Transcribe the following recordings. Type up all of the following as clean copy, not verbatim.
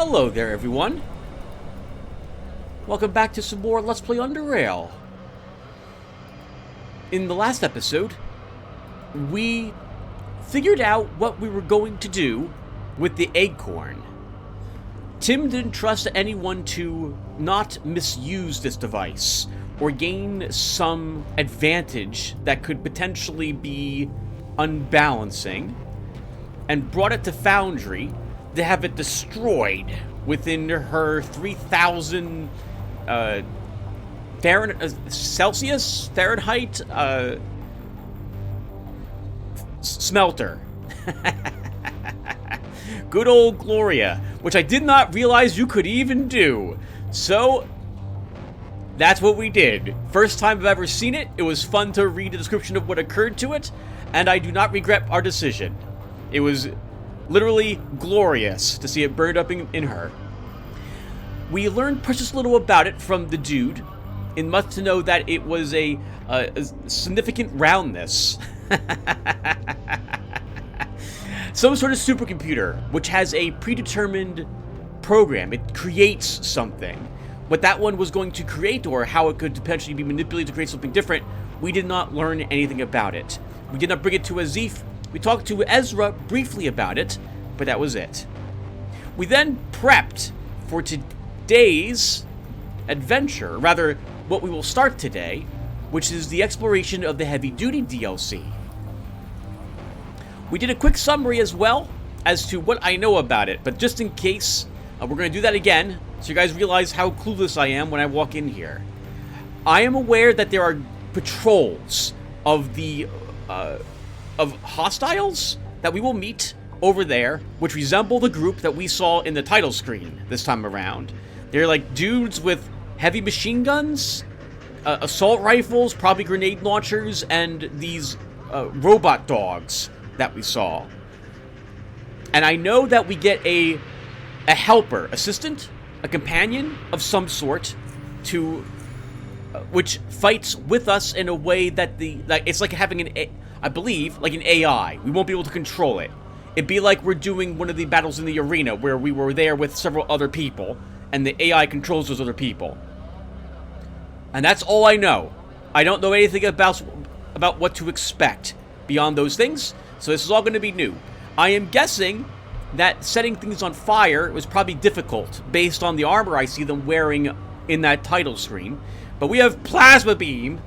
Hello there, everyone. Welcome back to some more Let's Play Underrail. In the last episode, we figured out what we were going to do with the acorn. Tim didn't trust anyone to not misuse this device or gain some advantage that could potentially be unbalancing, and brought it to Foundry to have it destroyed within her 3,000 Celsius, Fahrenheit smelter. Good old Gloria, which I did not realize you could even do. So that's what we did. First time I've ever seen it. It was fun to read the description of what occurred to it, and I do not regret our decision. It was literally glorious to see it burned up in her. We learned precious little about it from the dude, enough to know that it was a significant roundness. Some sort of supercomputer, which has a predetermined program. It creates something. What that one was going to create, or how it could potentially be manipulated to create something different, we did not learn anything about it. We did not bring it to Azif. We talked to Ezra briefly about it, but that was it. We then prepped for today's adventure, rather, what we will start today, which is the exploration of the heavy-duty DLC. We did a quick summary as well as to what I know about it, but just in case, we're going to do that again, so you guys realize how clueless I am when I walk in here. I am aware that there are patrols of the of hostiles that we will meet over there, which resemble the group that we saw in the title screen this time around. They're like dudes with heavy machine guns, assault rifles, probably grenade launchers, and these robot dogs that we saw. And I know that we get a helper, assistant, a companion of some sort, to which fights with us in a way that it's like having I believe, like an AI. We won't be able to control it. It'd be like we're doing one of the battles in the arena where we were there with several other people, and the AI controls those other people. And that's all I know. I don't know anything about what to expect beyond those things, so this is all going to be new. I am guessing that setting things on fire was probably difficult based on the armor I see them wearing in that title screen. But we have Plasma Beam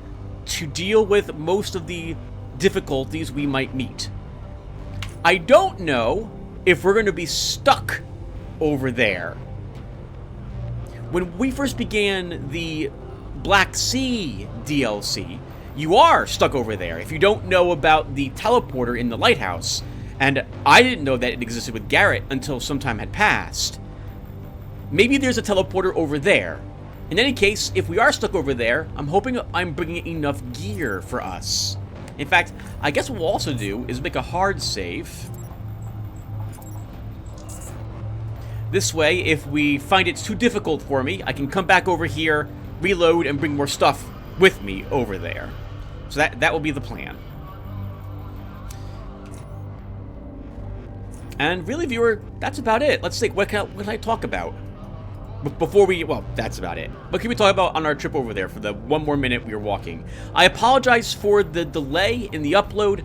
to deal with most of the difficulties we might meet. I don't know if we're going to be stuck over there. When we first began the Black Sea DLC, you are stuck over there if you don't know about the teleporter in the lighthouse, and I didn't know that it existed with Garrett until some time had passed. Maybe there's a teleporter over there. In any case, if we are stuck over there, I'm hoping I'm bringing enough gear for us. In fact, I guess what we'll also do is make a hard save. This way, if we find it's too difficult for me, I can come back over here, reload, and bring more stuff with me over there. So that will be the plan. And really, viewer, that's about it. Let's think, what can I talk about? Before we, well, that's about it. What can we talk about on our trip over there for the 1 more minute we were walking? I apologize for the delay in the upload.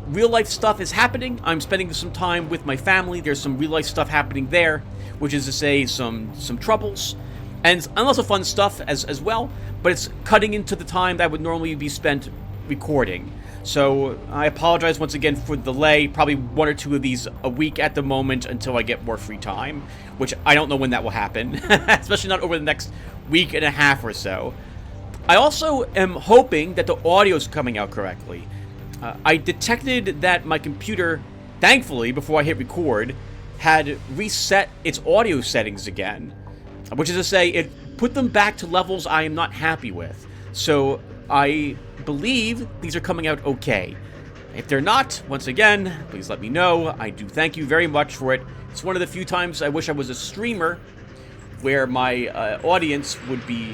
Real life stuff is happening. I'm spending some time with my family. There's some real life stuff happening there, which is to say some troubles. And lots of fun stuff as well, but it's cutting into the time that would normally be spent recording. So I apologize once again for the delay, probably 1 or 2 of these a week at the moment until I get more free time, which I don't know when that will happen, especially not over the next week and a half or so. I also am hoping that the audio is coming out correctly. I detected that my computer, thankfully, before I hit record, had reset its audio settings again, which is to say, it put them back to levels I am not happy with. So I believe these are coming out okay. If they're not, once again, please let me know. I do thank you very much for it. It's one of the few times I wish I was a streamer where my audience would be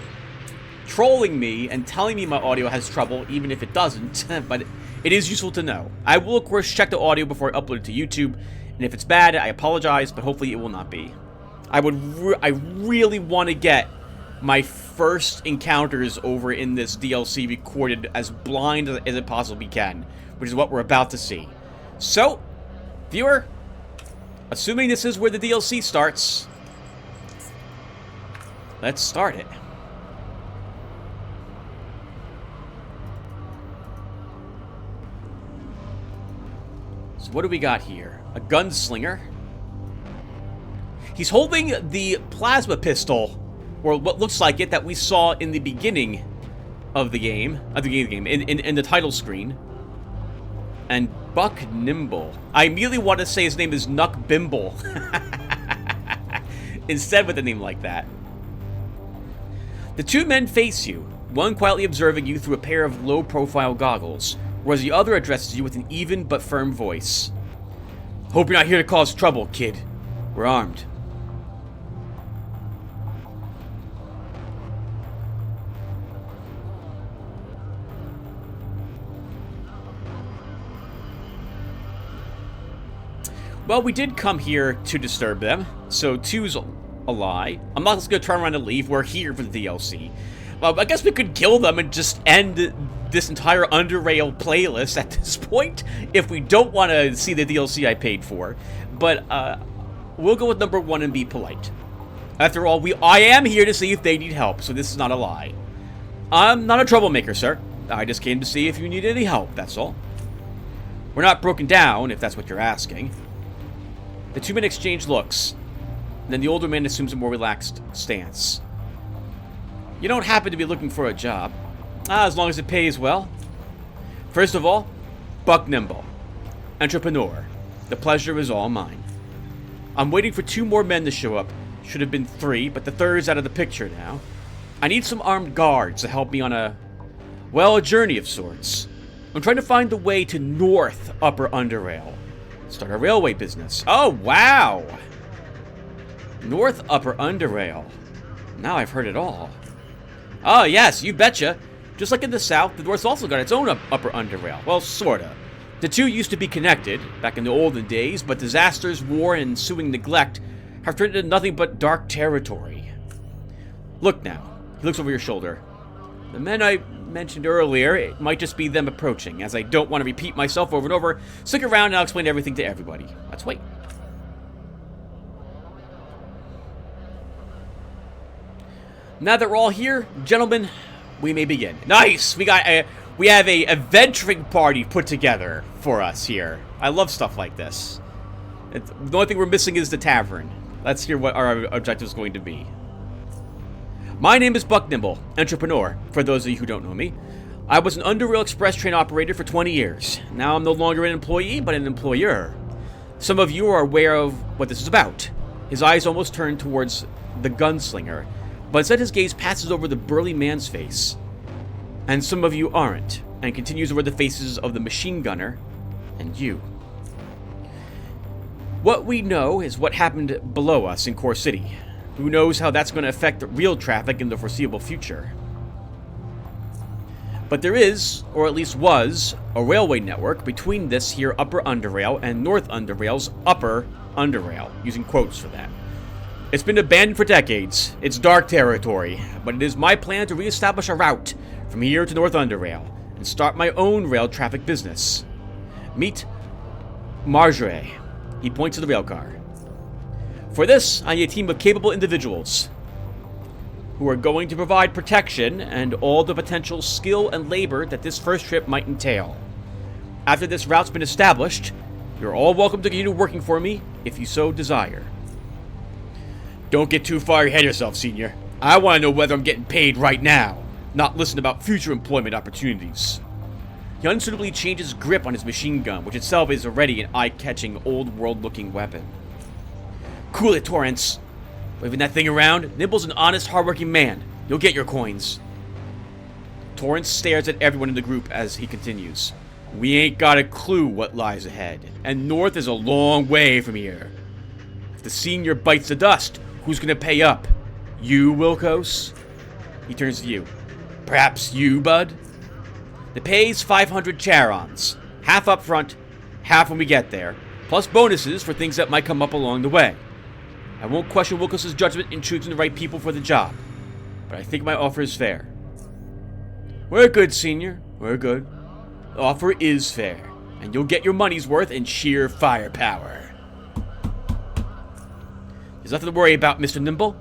trolling me and telling me my audio has trouble, even if it doesn't, but it is useful to know. I will, of course, check the audio before I upload it to YouTube, and if it's bad, I apologize, but hopefully it will not be. I really want to get my first encounters over in this DLC recorded as blind as it possibly can, which is what we're about to see. So, viewer, assuming this is where the DLC starts, let's start it. So what do we got here? A gunslinger. He's holding the plasma pistol, or what looks like it, that we saw in the beginning of the game, in the title screen. And Buck Nimble. I immediately want to say his name is Nuck Bimble. Instead with a name like that. The two men face you, one quietly observing you through a pair of low-profile goggles, whereas the other addresses you with an even but firm voice. Hope you're not here to cause trouble, kid. We're armed. Well, we did come here to disturb them, so two's a lie. I'm not just going to turn around and leave. We're here for the DLC. Well, I guess we could kill them and just end this entire Underrail playlist at this point, if we don't want to see the DLC I paid for. But, we'll go with number one and be polite. After all, I am here to see if they need help, so this is not a lie. I'm not a troublemaker, sir. I just came to see if you need any help, that's all. We're not broken down, if that's what you're asking. The two men exchange looks. Then the older man assumes a more relaxed stance. You don't happen to be looking for a job. As long as it pays well. First of all, Buck Nimble. Entrepreneur. The pleasure is all mine. I'm waiting for 2 more men to show up. Should have been 3, but the third's out of the picture now. I need some armed guards to help me on a journey of sorts. I'm trying to find the way to North Upper Underrail. Start a railway business. Oh, wow! North Upper Underrail. Now I've heard it all. Oh, yes, you betcha. Just like in the South, the North's also got its own Upper Underrail. Well, sorta. The two used to be connected, back in the olden days, but disasters, war, and ensuing neglect have turned into nothing but dark territory. Look now. He looks over your shoulder. The men I mentioned earlier, it might just be them approaching. As I don't want to repeat myself over and over, stick around and I'll explain everything to everybody. Let's wait. Now that we're all here, gentlemen, we may begin. Nice! We have a adventuring party put together for us here. I love stuff like this. The only thing we're missing is the tavern. Let's hear what our objective is going to be. My name is Buck Nimble, entrepreneur, for those of you who don't know me. I was an Underrail Express train operator for 20 years. Now I'm no longer an employee, but an employer. Some of you are aware of what this is about. His eyes almost turn towards the gunslinger, but instead his gaze passes over the burly man's face. And some of you aren't, and continues over the faces of the machine gunner and you. What we know is what happened below us in Core City. Who knows how that's going to affect real traffic in the foreseeable future. But there is, or at least was, a railway network between this here Upper Underrail and North Underrail's Upper Underrail, using quotes for that. It's been abandoned for decades. It's dark territory, but it is my plan to reestablish a route from here to North Underrail and start my own rail traffic business. Meet Marjorie. He points to the rail car. For this, I need a team of capable individuals who are going to provide protection and all the potential skill and labor that this first trip might entail. After this route's been established, you're all welcome to continue working for me if you so desire. Don't get too far ahead of yourself, Senior. I want to know whether I'm getting paid right now, not listen about future employment opportunities. He unsuitably changes grip on his machine gun, which itself is already an eye-catching, old-world-looking weapon. Cool it, Torrance. Waving that thing around, Nimble's an honest, hardworking man. You'll get your coins. Torrance stares at everyone in the group as he continues. We ain't got a clue what lies ahead, and North is a long way from here. If the Senior bites the dust, who's gonna pay up? You, Wilkos? He turns to you. Perhaps you, Bud? The pay's 500 charons. Half up front, half when we get there, plus bonuses for things that might come up along the way. I won't question Wilkos' judgment in choosing the right people for the job, but I think my offer is fair. We're good, Senior. We're good. The offer is fair, and you'll get your money's worth in sheer firepower. There's nothing to worry about, Mr. Nimble.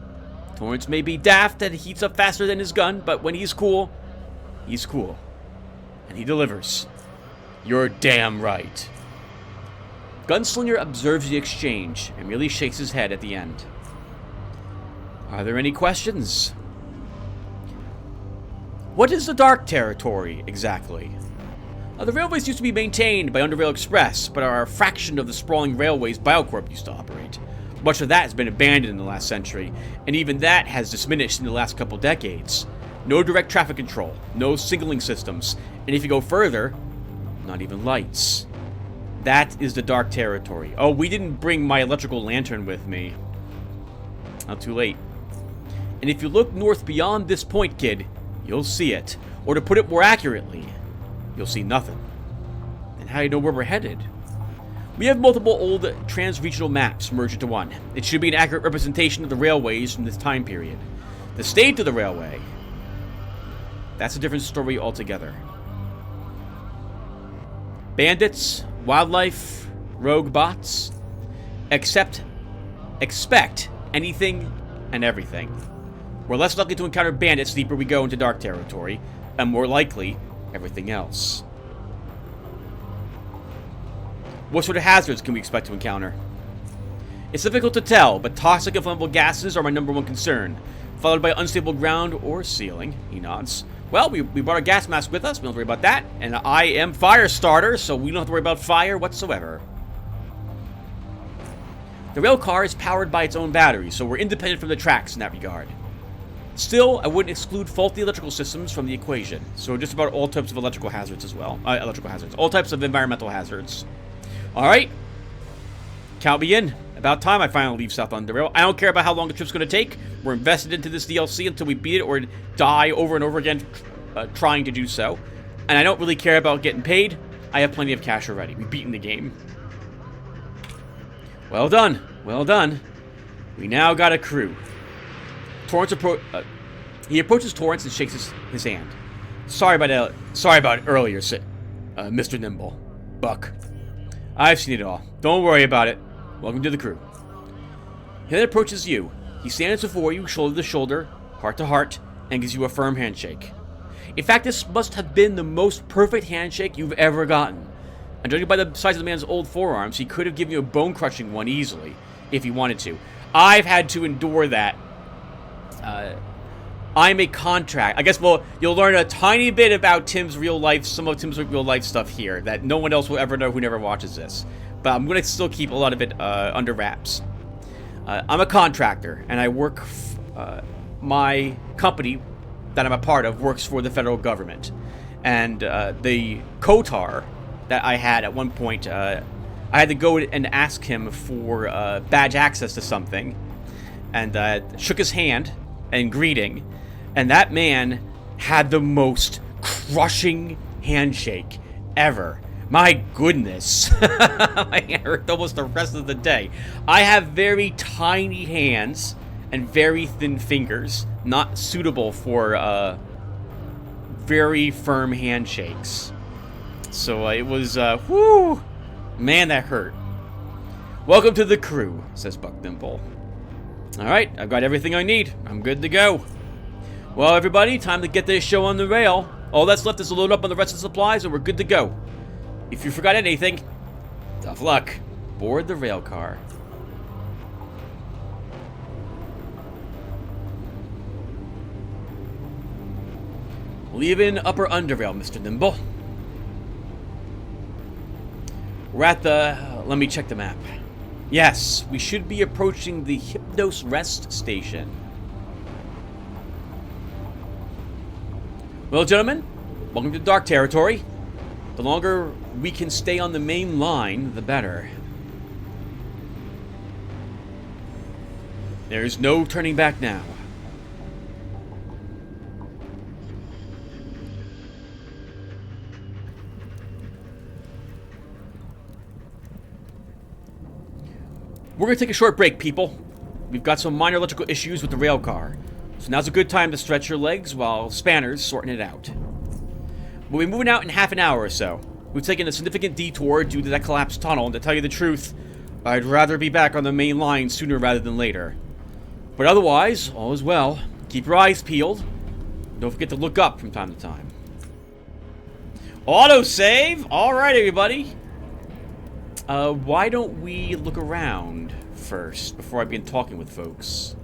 Torrance may be daft and heats up faster than his gun, but when he's cool, he's cool. And he delivers. You're damn right. Gunslinger observes the exchange and merely shakes his head at the end. Are there any questions? What is the Dark Territory, exactly? The railways used to be maintained by Underrail Express, but are a fraction of the sprawling railways Biocorp used to operate. Much of that has been abandoned in the last century, and even that has diminished in the last couple decades. No direct traffic control, no signaling systems, and if you go further, not even lights. That is the Dark Territory. Oh, we didn't bring my electrical lantern with me. Not too late. And if you look north beyond this point, kid, you'll see it. Or to put it more accurately, you'll see nothing. And how do you know where we're headed? We have multiple old trans-regional maps merged into one. It should be an accurate representation of the railways from this time period. The state of the railway, that's a different story altogether. Bandits, wildlife, rogue bots, expect anything and everything. We're less likely to encounter bandits the deeper we go into Dark Territory, and more likely, everything else. What sort of hazards can we expect to encounter? It's difficult to tell, but toxic and flammable gases are my number one concern, followed by unstable ground or ceiling. He nods. Well, we brought our gas mask with us, we don't have to worry about that, and I am fire starter, so we don't have to worry about fire whatsoever. The rail car is powered by its own battery, so we're independent from the tracks in that regard. Still, I wouldn't exclude faulty electrical systems from the equation, so just about all types of electrical hazards as well. All types of environmental hazards. Alright, count me in. About time I finally leave South Underrail. I don't care about how long the trip's going to take. We're invested into this DLC until we beat it or die over and over again trying to do so. And I don't really care about getting paid. I have plenty of cash already. We've beaten the game. Well done. Well done. We now got a crew. Torrance he approaches Torrance and shakes his hand. Sorry about it earlier, Mr. Nimble. Buck. I've seen it all. Don't worry about it. Welcome to the crew. He then approaches you. He stands before you, shoulder to shoulder, heart to heart, and gives you a firm handshake. In fact, this must have been the most perfect handshake you've ever gotten. And judging by the size of the man's old forearms, he could have given you a bone-crushing one easily, if he wanted to. I've had to endure that. I'm a contract. I guess, well, you'll learn a tiny bit about Tim's real life, some of Tim's real life stuff here that no one else will ever know who never watches this. But I'm going to still keep a lot of it under wraps. I'm a contractor, and I work... my company that I'm a part of works for the federal government. And the Kotar that I had at one point, I had to go and ask him for badge access to something. And shook his hand and greeting. And that man had the most crushing handshake ever. My goodness. My hand hurt almost the rest of the day. I have very tiny hands and very thin fingers, not suitable for very firm handshakes. So it was, whoo, man, that hurt. Welcome to the crew, says Buck Dimple. Alright, I've got everything I need. I'm good to go. Well, everybody, time to get this show on the rail. All that's left is to load up on the rest of the supplies, and we're good to go. If you forgot anything, tough luck. Board the rail car. Leaving Upper Underrail, Mr. Nimble. We're at the... let me check the map. Yes, we should be approaching the Hypnos Rest Station. Well, gentlemen, welcome to Dark Territory. The longer we can stay on the main line, the better. There's no turning back now. We're going to take a short break, people. we've got some minor electrical issues with the rail car. So now's a good time to stretch your legs while Spanner's sorting it out. We'll be moving out in half an hour or so. We've taken a significant detour due to that collapsed tunnel, and to tell you the truth, I'd rather be back on the main line sooner rather than later. But otherwise, all is well. Keep your eyes peeled. Don't forget to look up from time to time. Autosave! Alright, everybody. Why don't we look around first before I begin talking with folks?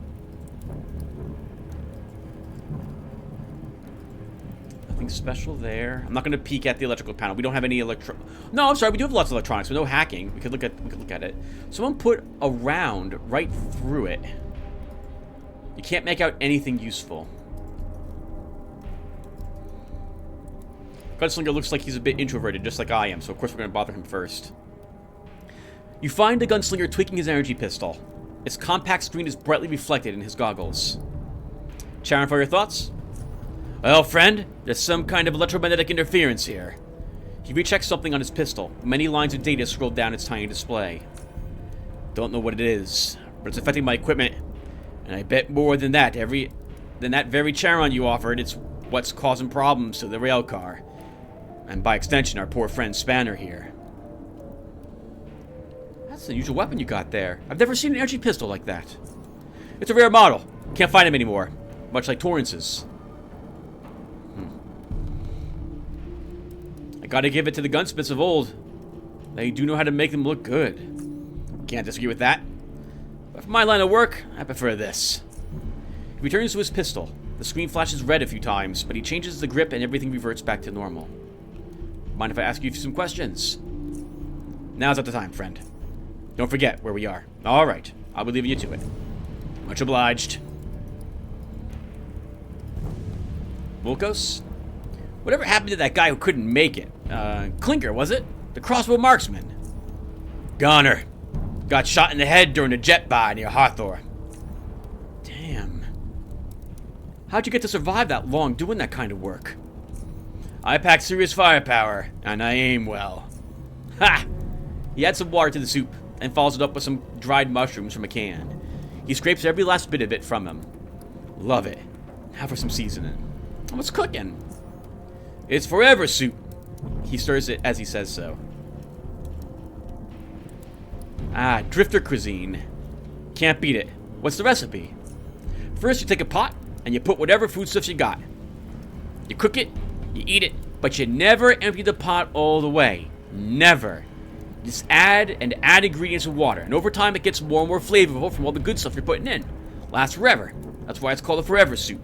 Nothing special there. I'm not going to peek at the electrical panel. We don't have any No, I'm sorry. We do have lots of electronics, but no hacking. We could look at it. Someone put a round right through it. You can't make out anything useful. Gunslinger looks like he's a bit introverted, just like I am, so of course we're going to bother him first. You find the gunslinger tweaking his energy pistol. Its compact screen is brightly reflected in his goggles. Charon, for your thoughts? Well, friend, there's some kind of electromagnetic interference here. He rechecks something on his pistol. Many lines of data scroll down its tiny display. Don't know what it is, but it's affecting my equipment. And I bet more than that very Charon you offered, it's what's causing problems to the rail car. And by extension, our poor friend Spanner here. That's an unusual weapon you got there. I've never seen an energy pistol like that. It's a rare model. Can't find them anymore. Much like Torrance's. I gotta give it to the gunsmiths of old. They do know how to make them look good. Can't disagree with that. But for my line of work, I prefer this. He returns to his pistol. The screen flashes red a few times, but he changes the grip and everything reverts back to normal. Mind if I ask you some questions? Now's not the time, friend. Don't forget where we are. Alright, I'll be leaving you to it. Much obliged. Volkos? Whatever happened to that guy who couldn't make it? Clinker, was it? The crossbow marksman. Goner. Got shot in the head during a jet buy near Hathor. Damn. How'd you get to survive that long doing that kind of work? I pack serious firepower, and I aim well. Ha! He adds some water to the soup, and follows it up with some dried mushrooms from a can. He scrapes every last bit of it from them. Love it. Now for some seasoning. What's cooking? It's forever soup. He stirs it as he says so. Ah, drifter cuisine. Can't beat it. What's the recipe? First you take a pot, and you put whatever foodstuffs you got. You cook it, you eat it, but you never empty the pot all the way. Never. Just add ingredients and water, and over time it gets more and more flavorful from all the good stuff you're putting in. Lasts forever. That's why it's called a forever soup.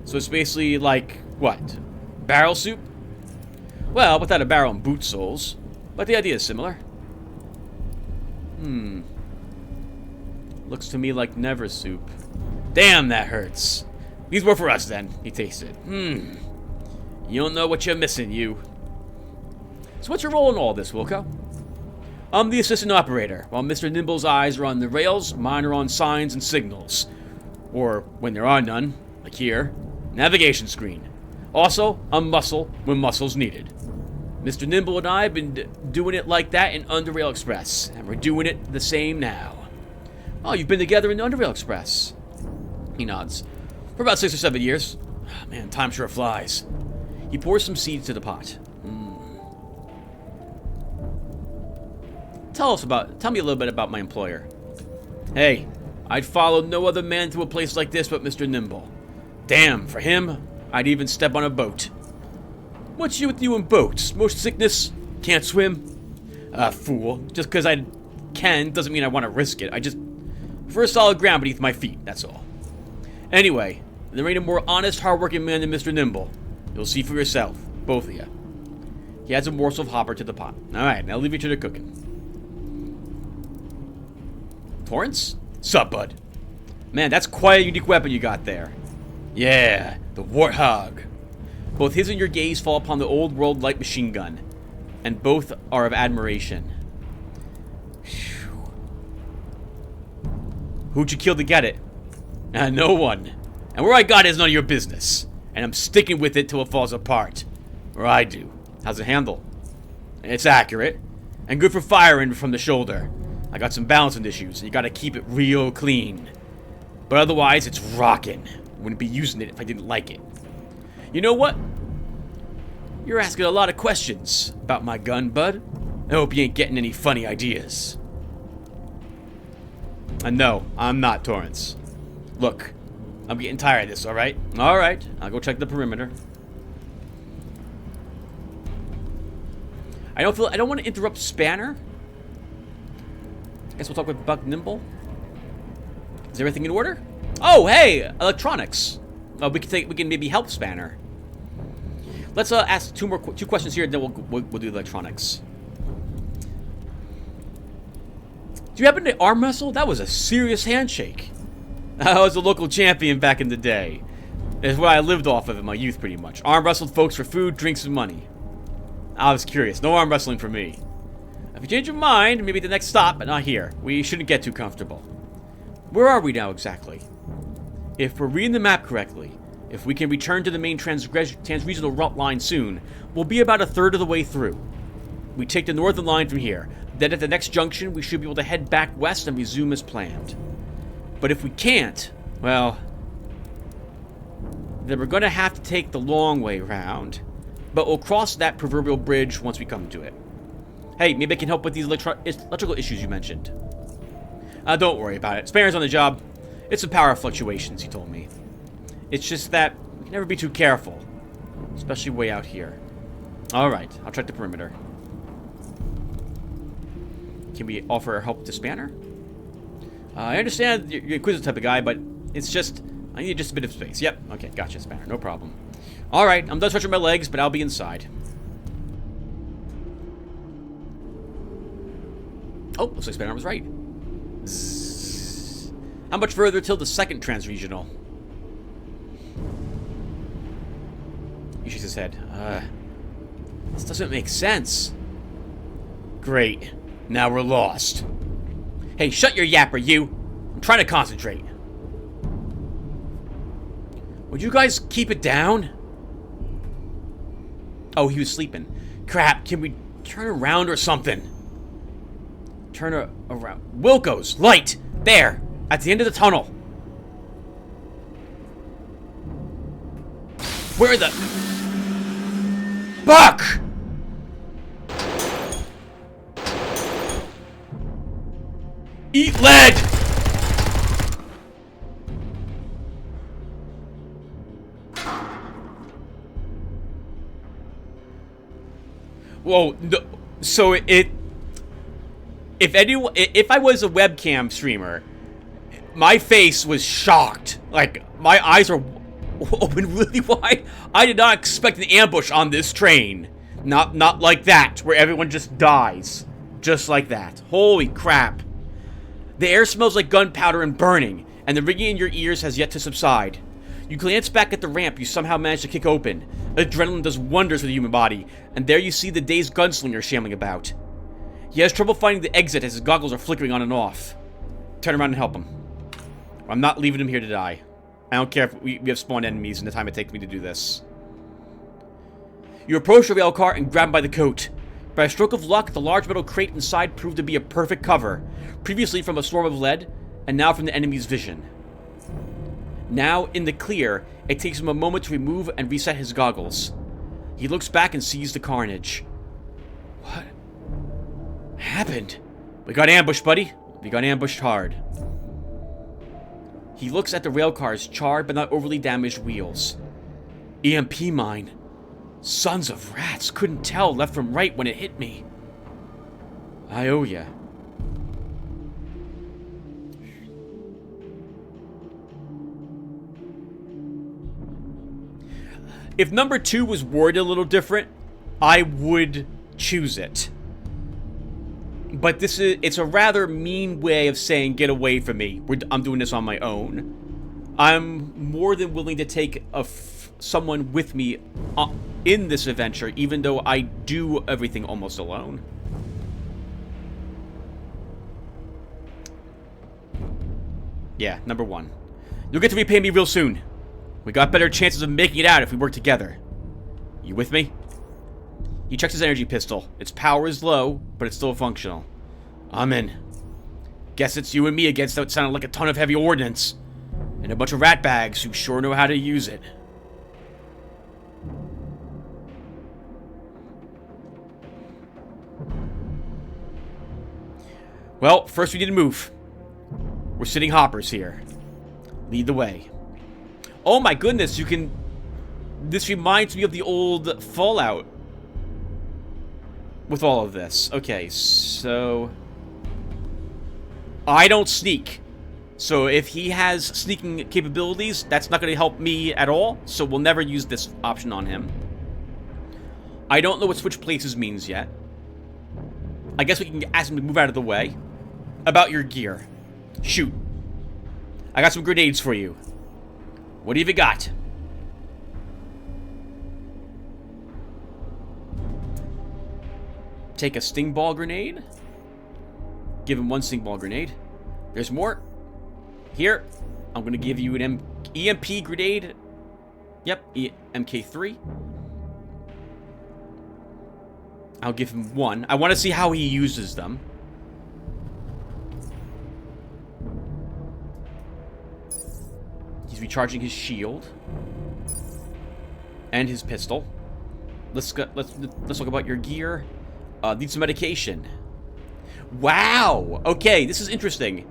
So it's basically like, what? Barrel soup? Well, without a barrel and boot soles. But the idea is similar. Looks to me like never soup. Damn, that hurts. These were for us then. He tastes it. You don't know what you're missing, you. So what's your role in all this, Wilco? I'm the assistant operator. While Mr. Nimble's eyes are on the rails, mine are on signs and signals. Or, when there are none, like here, navigation screen. Also, I'm muscle when muscle's needed. Mr. Nimble and I have been doing it like that in Underrail Express, and we're doing it the same now. Oh, you've been together in Underrail Express. He nods. For about 6 or 7 years. Man, time sure flies. He pours some seeds to the pot. Tell me a little bit about my employer. Hey, I'd follow no other man to a place like this but Mr. Nimble. Damn, for him, I'd even step on a boat. What's with you and boats? Motion sickness? Can't swim? Fool. Just because I can doesn't mean I want to risk it. I just prefer solid ground beneath my feet, that's all. Anyway, there ain't a more honest, hard-working man than Mr. Nimble. You'll see for yourself, both of you. He adds a morsel of hopper to the pot. Alright, now leave each other cooking. Torrance? Sup, bud? Man, that's quite a unique weapon you got there. Yeah, the Warthog. Both his and your gaze fall upon the old world light machine gun, and both are of admiration. Whew. Who'd you kill to get it? No one. And where I got it is none of your business. And I'm sticking with it till it falls apart. Or I do. How's it handle? It's accurate, and good for firing from the shoulder. I got some balancing issues, and you gotta keep it real clean. But otherwise, it's rockin'. Wouldn't be using it if I didn't like it. You know what? You're asking a lot of questions about my gun, bud. I hope you ain't getting any funny ideas. And no, I'm not, Torrance. Look, I'm getting tired of this, alright? Alright, I'll go check the perimeter. I don't want to interrupt Spanner. Guess we'll talk with Buck Nimble. Is everything in order? Oh, hey, electronics. We can maybe help Spanner. Let's ask two questions here, and then we'll do the electronics. Do you happen to arm wrestle? That was a serious handshake. I was a local champion back in the day. It's what I lived off of in my youth, pretty much. Arm wrestled folks for food, drinks, and money. I was curious. No arm wrestling for me. If you change your mind, maybe the next stop, but not here. We shouldn't get too comfortable. Where are we now exactly? If we're reading the map correctly, if we can return to the main trans-regional route line soon, we'll be about a third of the way through. We take the northern line from here. Then at the next junction, we should be able to head back west and resume as planned. But if we can't, well, then we're going to have to take the long way round. But we'll cross that proverbial bridge once we come to it. Hey, maybe I can help with these electrical issues you mentioned. Don't worry about it. Spanner's on the job. It's some power fluctuations, he told me. It's just that we can never be too careful. Especially way out here. Alright, I'll check the perimeter. Can we offer our help to Spanner? I understand you're an inquisitive type of guy, but it's just... I need just a bit of space. Yep, okay, gotcha, Spanner. No problem. Alright, I'm done stretching my legs, but I'll be inside. Oh, looks like Spanner was right. Zzz. How much further till the second trans-regional? He shakes his head. This doesn't make sense. Great. Now we're lost. Hey, shut your yapper, you. I'm trying to concentrate. Would you guys keep it down? Oh, he was sleeping. Crap, can we turn around or something? Turn around. Wilco's light! There! At the end of the tunnel. Where the... Buck! Eat lead! Whoa, no, so if I was a webcam streamer, my face was shocked. Like, my eyes are open really wide. I did not expect an ambush on this train. Not like that, where everyone just dies. Just like that. Holy crap. The air smells like gunpowder and burning, and the ringing in your ears has yet to subside. You glance back at the ramp you somehow managed to kick open. Adrenaline does wonders for the human body, and there you see the dazed gunslinger shambling about. He has trouble finding the exit as his goggles are flickering on and off. Turn around and help him. I'm not leaving him here to die. I don't care if we have spawned enemies in the time it takes me to do this. You approach the rail car and grab him by the coat. By a stroke of luck, the large metal crate inside proved to be a perfect cover, previously from a swarm of lead, and now from the enemy's vision. Now, in the clear, it takes him a moment to remove and reset his goggles. He looks back and sees the carnage. What happened? We got ambushed, buddy. We got ambushed hard. He looks at the railcar's charred but not overly damaged wheels. EMP mine. Sons of rats, couldn't tell left from right when it hit me. I owe ya. If number 2 was worded a little different, I would choose it. But it's a rather mean way of saying, get away from me. I'm doing this on my own. I'm more than willing to take someone with me in this adventure, even though I do everything almost alone. Yeah, number 1. You'll get to repay me real soon. We got better chances of making it out if we work together. You with me? He checks his energy pistol. Its power is low, but it's still functional. I'm in. Guess it's you and me against what sounded like a ton of heavy ordnance. And a bunch of ratbags who sure know how to use it. Well, first we need to move. We're sitting hoppers here. Lead the way. Oh my goodness, you can... This reminds me of the old Fallout. With all of this. Okay, so... I don't sneak. So if he has sneaking capabilities, that's not going to help me at all. So we'll never use this option on him. I don't know what switch places means yet. I guess we can ask him to move out of the way. About your gear. Shoot. I got some grenades for you. What have you got? Take a sting ball grenade. Give him one sting ball grenade. There's more. Here. I'm going to give you an EMP grenade. Yep, MK3. I'll give him one. I want to see how he uses them. He's recharging his shield. And his pistol. Let's talk about your gear. Need some medication. Wow! Okay, this is interesting.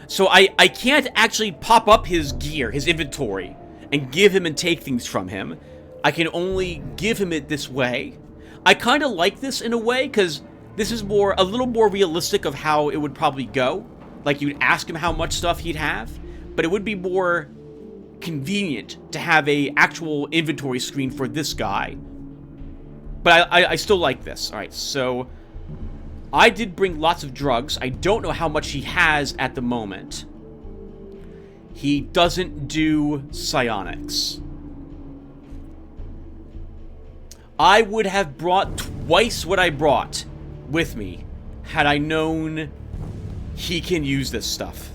So I can't actually pop up his gear, his inventory, and give him and take things from him. I can only give him it this way. I kind of like this in a way, because this is a little more realistic of how it would probably go. Like, you'd ask him how much stuff he'd have, but it would be more convenient to have a actual inventory screen for this guy. But I still like this. Alright, so I did bring lots of drugs. I don't know how much he has at the moment. He doesn't do psionics. I would have brought twice what I brought with me had I known he can use this stuff.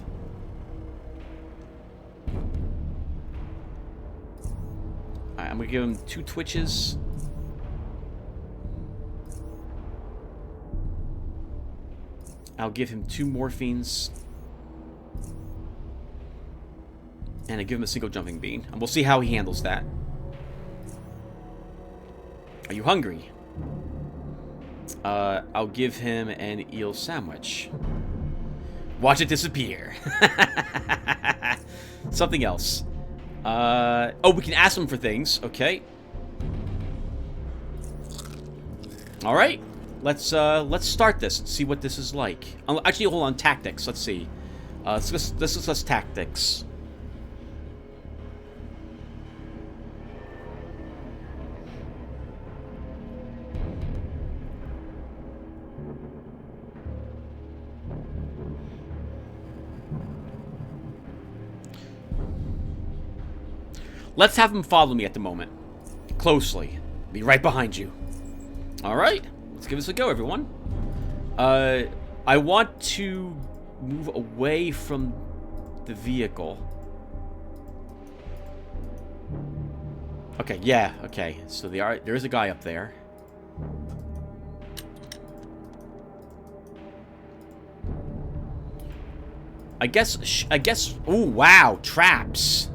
Alright, I'm gonna give him 2 twitches. I'll give him 2 morphines. And I give him a single jumping bean. And we'll see how he handles that. Are you hungry? I'll give him an eel sandwich. Watch it disappear. Something else. Oh, we can ask him for things. Okay. Alright. Let's start this and see what this is like. Actually, hold on. Tactics. Let's see. Let's discuss tactics. Let's have him follow me at the moment. Closely. Be right behind you. Alright. Let's give this a go, everyone. I want to move away from the vehicle. Okay, yeah, okay. So there is a guy up there. I guess, ooh, wow, traps.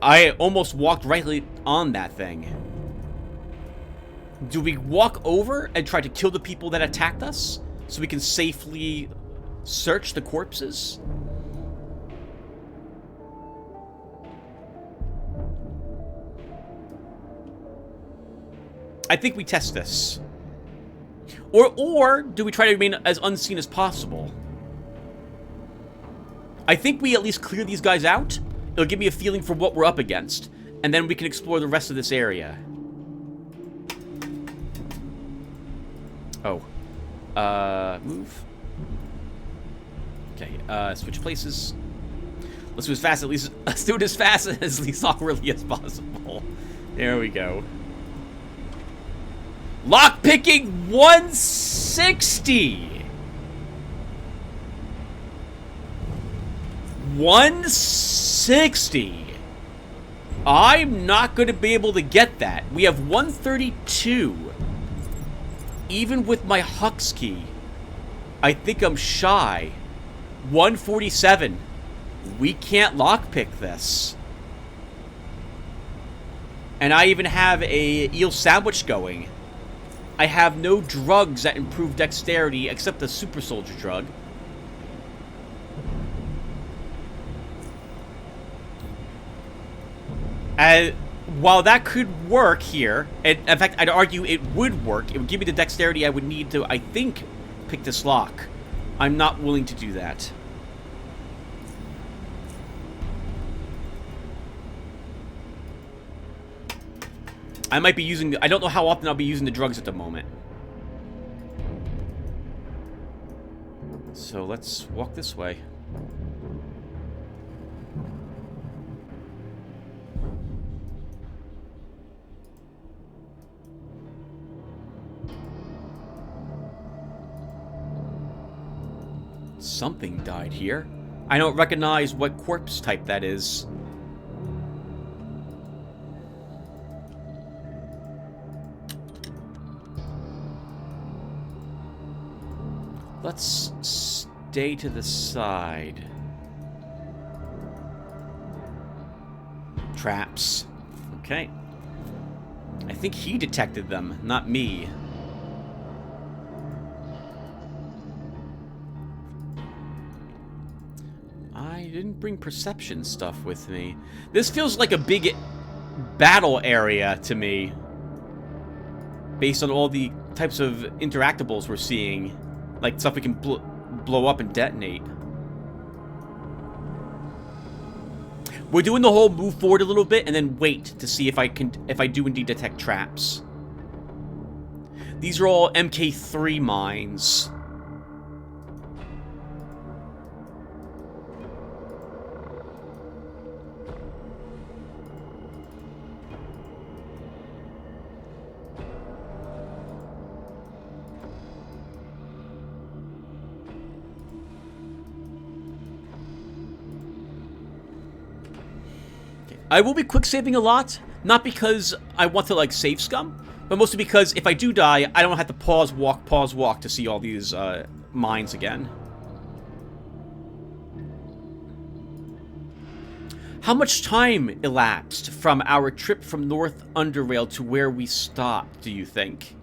I almost walked rightly on that thing. Do we walk over and try to kill the people that attacked us so we can safely search the corpses? I think we test this. Or do we try to remain as unseen as possible? I think we at least clear these guys out. It'll give me a feeling for what we're up against. And then we can explore the rest of this area. Oh. Move. Okay, switch places. Let's do as fast let's do it as fast as least awkwardly as possible. There we go. Lockpicking 160! 160! I'm not going to be able to get that. We have 132. Even with my Hux key, I think I'm shy 147. We can't lockpick this. And I even have a eel sandwich going. I have no drugs that improve dexterity except the super soldier drug. While that could work here, and in fact, I'd argue it would work. It would give me the dexterity I would need to, I think, pick this lock. I'm not willing to do that. I might be using... I don't know how often I'll be using the drugs at the moment. So let's walk this way. Something died here. I don't recognize what corpse type that is. Let's stay to the side. Traps. Okay. I think he detected them, not me. I didn't bring perception stuff with me. This feels like a big battle area to me. Based on all the types of interactables we're seeing. Like stuff we can blow up and detonate. We're doing the whole move forward a little bit and then wait to see if I do indeed detect traps. These are all MK3 mines. I will be quick saving a lot, not because I want to like save scum, but mostly because if I do die, I don't have to pause, walk to see all these mines again. How much time elapsed from our trip from North Underrail to where we stopped, do you think?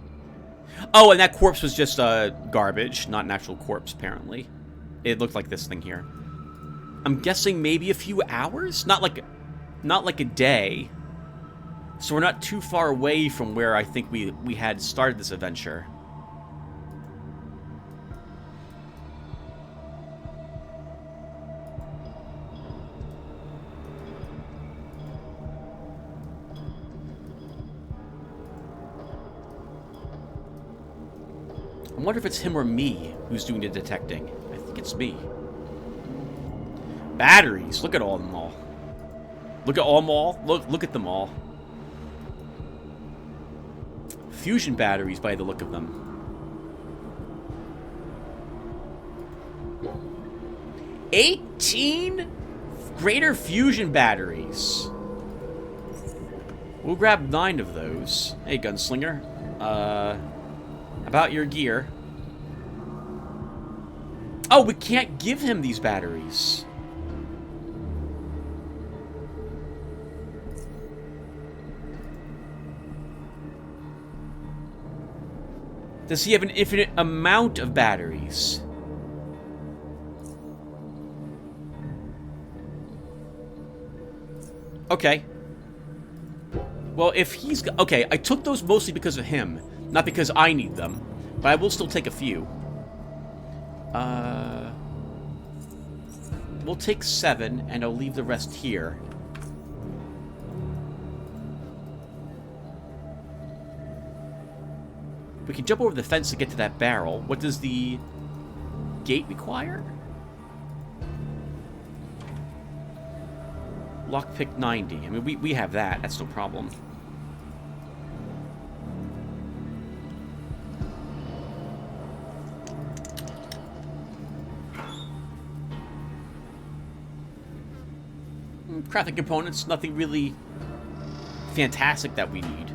Oh, and that corpse was just garbage, not an actual corpse, apparently. It looked like this thing here. I'm guessing maybe a few hours? Not like a day. So we're not too far away from where I think we had started this adventure. I wonder if it's him or me who's doing the detecting. I think it's me. Batteries. Look at all of them all. Look at all them all. Look at them all. Fusion batteries by the look of them. 18 greater fusion batteries. We'll grab 9 of those. Hey, gunslinger. About your gear. Oh, we can't give him these batteries. Does he have an infinite amount of batteries? Okay. Well, if he's... Okay, I took those mostly because of him. Not because I need them. But I will still take a few. We'll take 7, and I'll leave the rest here. We can jump over the fence to get to that barrel. What does the gate require? Lockpick 90. I mean, we have that. That's no problem. Crafting components, nothing really fantastic that we need.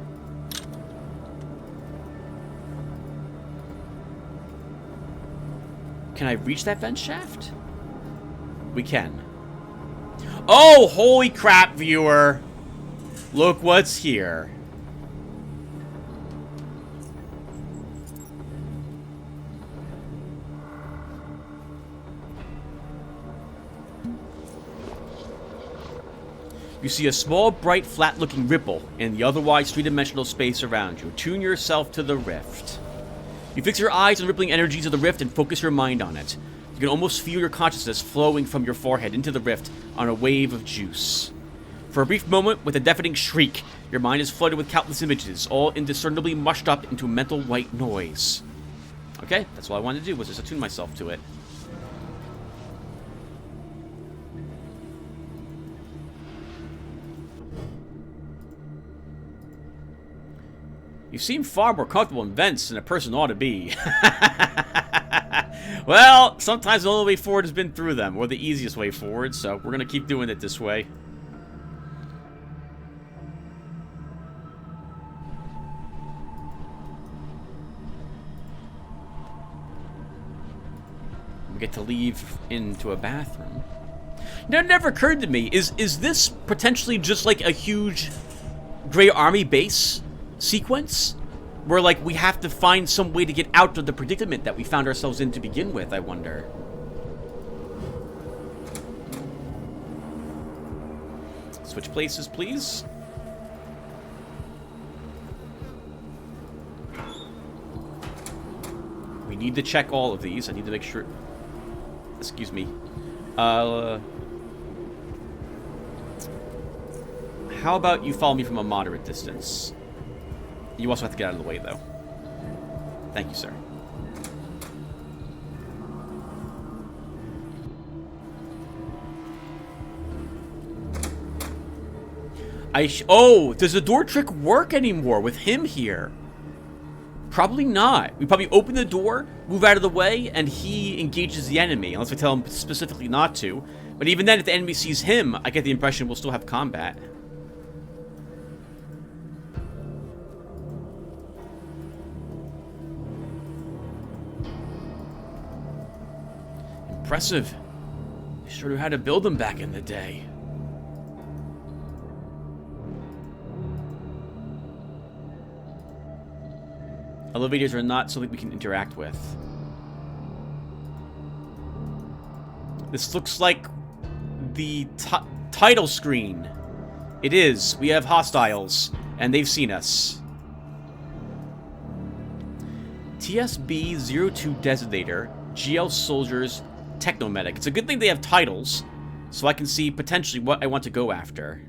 Can I reach that vent shaft? We can. Oh, holy crap, viewer. Look what's here. You see a small, bright, flat-looking ripple in the otherwise three-dimensional space around you. Tune yourself to the rift. You fix your eyes on the rippling energies of the rift and focus your mind on it. You can almost feel your consciousness flowing from your forehead into the rift on a wave of juice. For a brief moment, with a deafening shriek, your mind is flooded with countless images, all indiscernibly mushed up into a mental white noise. Okay, that's all I wanted to do, was just attune myself to it. You seem far more comfortable in vents than a person ought to be. Well, sometimes the only way forward has been through them, or the easiest way forward, so we're going to keep doing it this way. We get to leave into a bathroom. Now, it never occurred to me, is this potentially just like a huge Grey Army base sequence? Where, like, we have to find some way to get out of the predicament that we found ourselves in to begin with, I wonder. Switch places, please. We need to check all of these. I need to make sure... Excuse me. How about you follow me from a moderate distance? You also have to get out of the way, though. Thank you, sir. Oh, does the door trick work anymore with him here? Probably not. We probably open the door, move out of the way, and he engages the enemy, unless we tell him specifically not to. But even then, if the enemy sees him, I get the impression we'll still have combat. Impressive. They sure knew how to build them back in the day. Elevators are not something we can interact with. This looks like the title screen. It is. We have hostiles, and they've seen us. TSB-02 Designator, GL Soldiers, Technomedic. It's a good thing they have titles, so I can see potentially what I want to go after.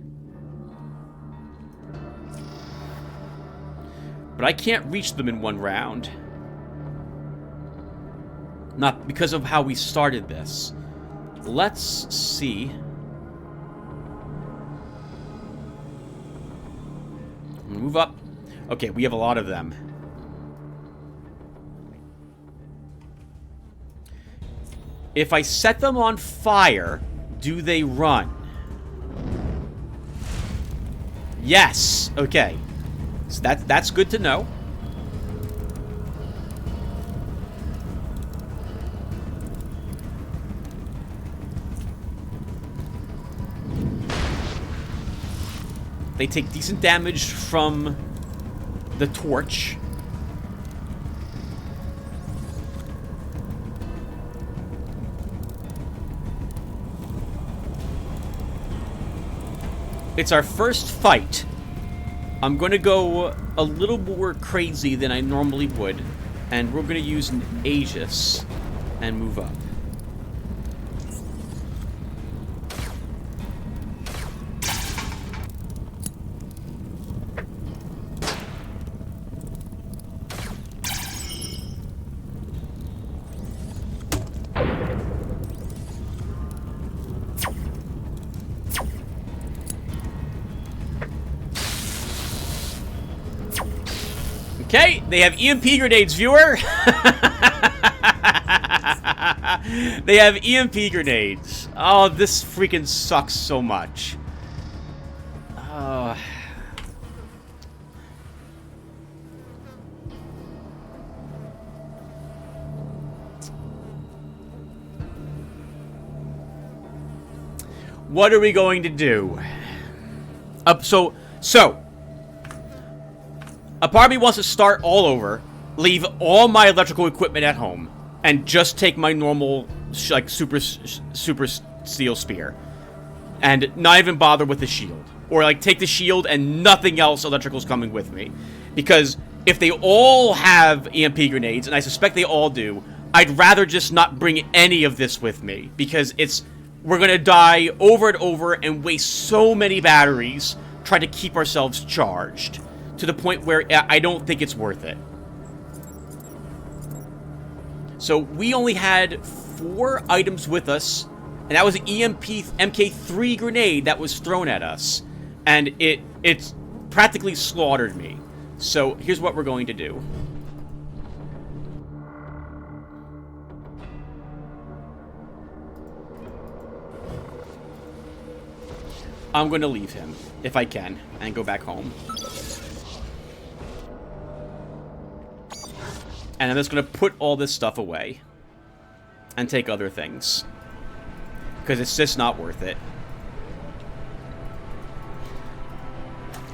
But I can't reach them in one round. Not because of how we started this. Let's see. I'm gonna move up. Okay, we have a lot of them. If I set them on fire, do they run? Yes. Okay. So that's good to know. They take decent damage from the torch. It's our first fight. I'm going to go a little more crazy than I normally would, and we're going to use an Aegis and move up. Okay, they have EMP grenades, viewer. They have EMP grenades. Oh, this freaking sucks so much. What are we going to do? So, a part of me wants to start all over, leave all my electrical equipment at home, and just take my normal, like, super steel spear. And not even bother with the shield. Or, like, take the shield and nothing else electrical's coming with me. Because if they all have EMP grenades, and I suspect they all do, I'd rather just not bring any of this with me. Because we're gonna die over and over and waste so many batteries trying to keep ourselves charged. To the point where I don't think it's worth it. So we only had 4 items with us. And that was an MK3 grenade that was thrown at us. And it's practically slaughtered me. So here's what we're going to do. I'm going to leave him, if I can, and go back home. And I'm just going to put all this stuff away. And take other things. Because it's just not worth it.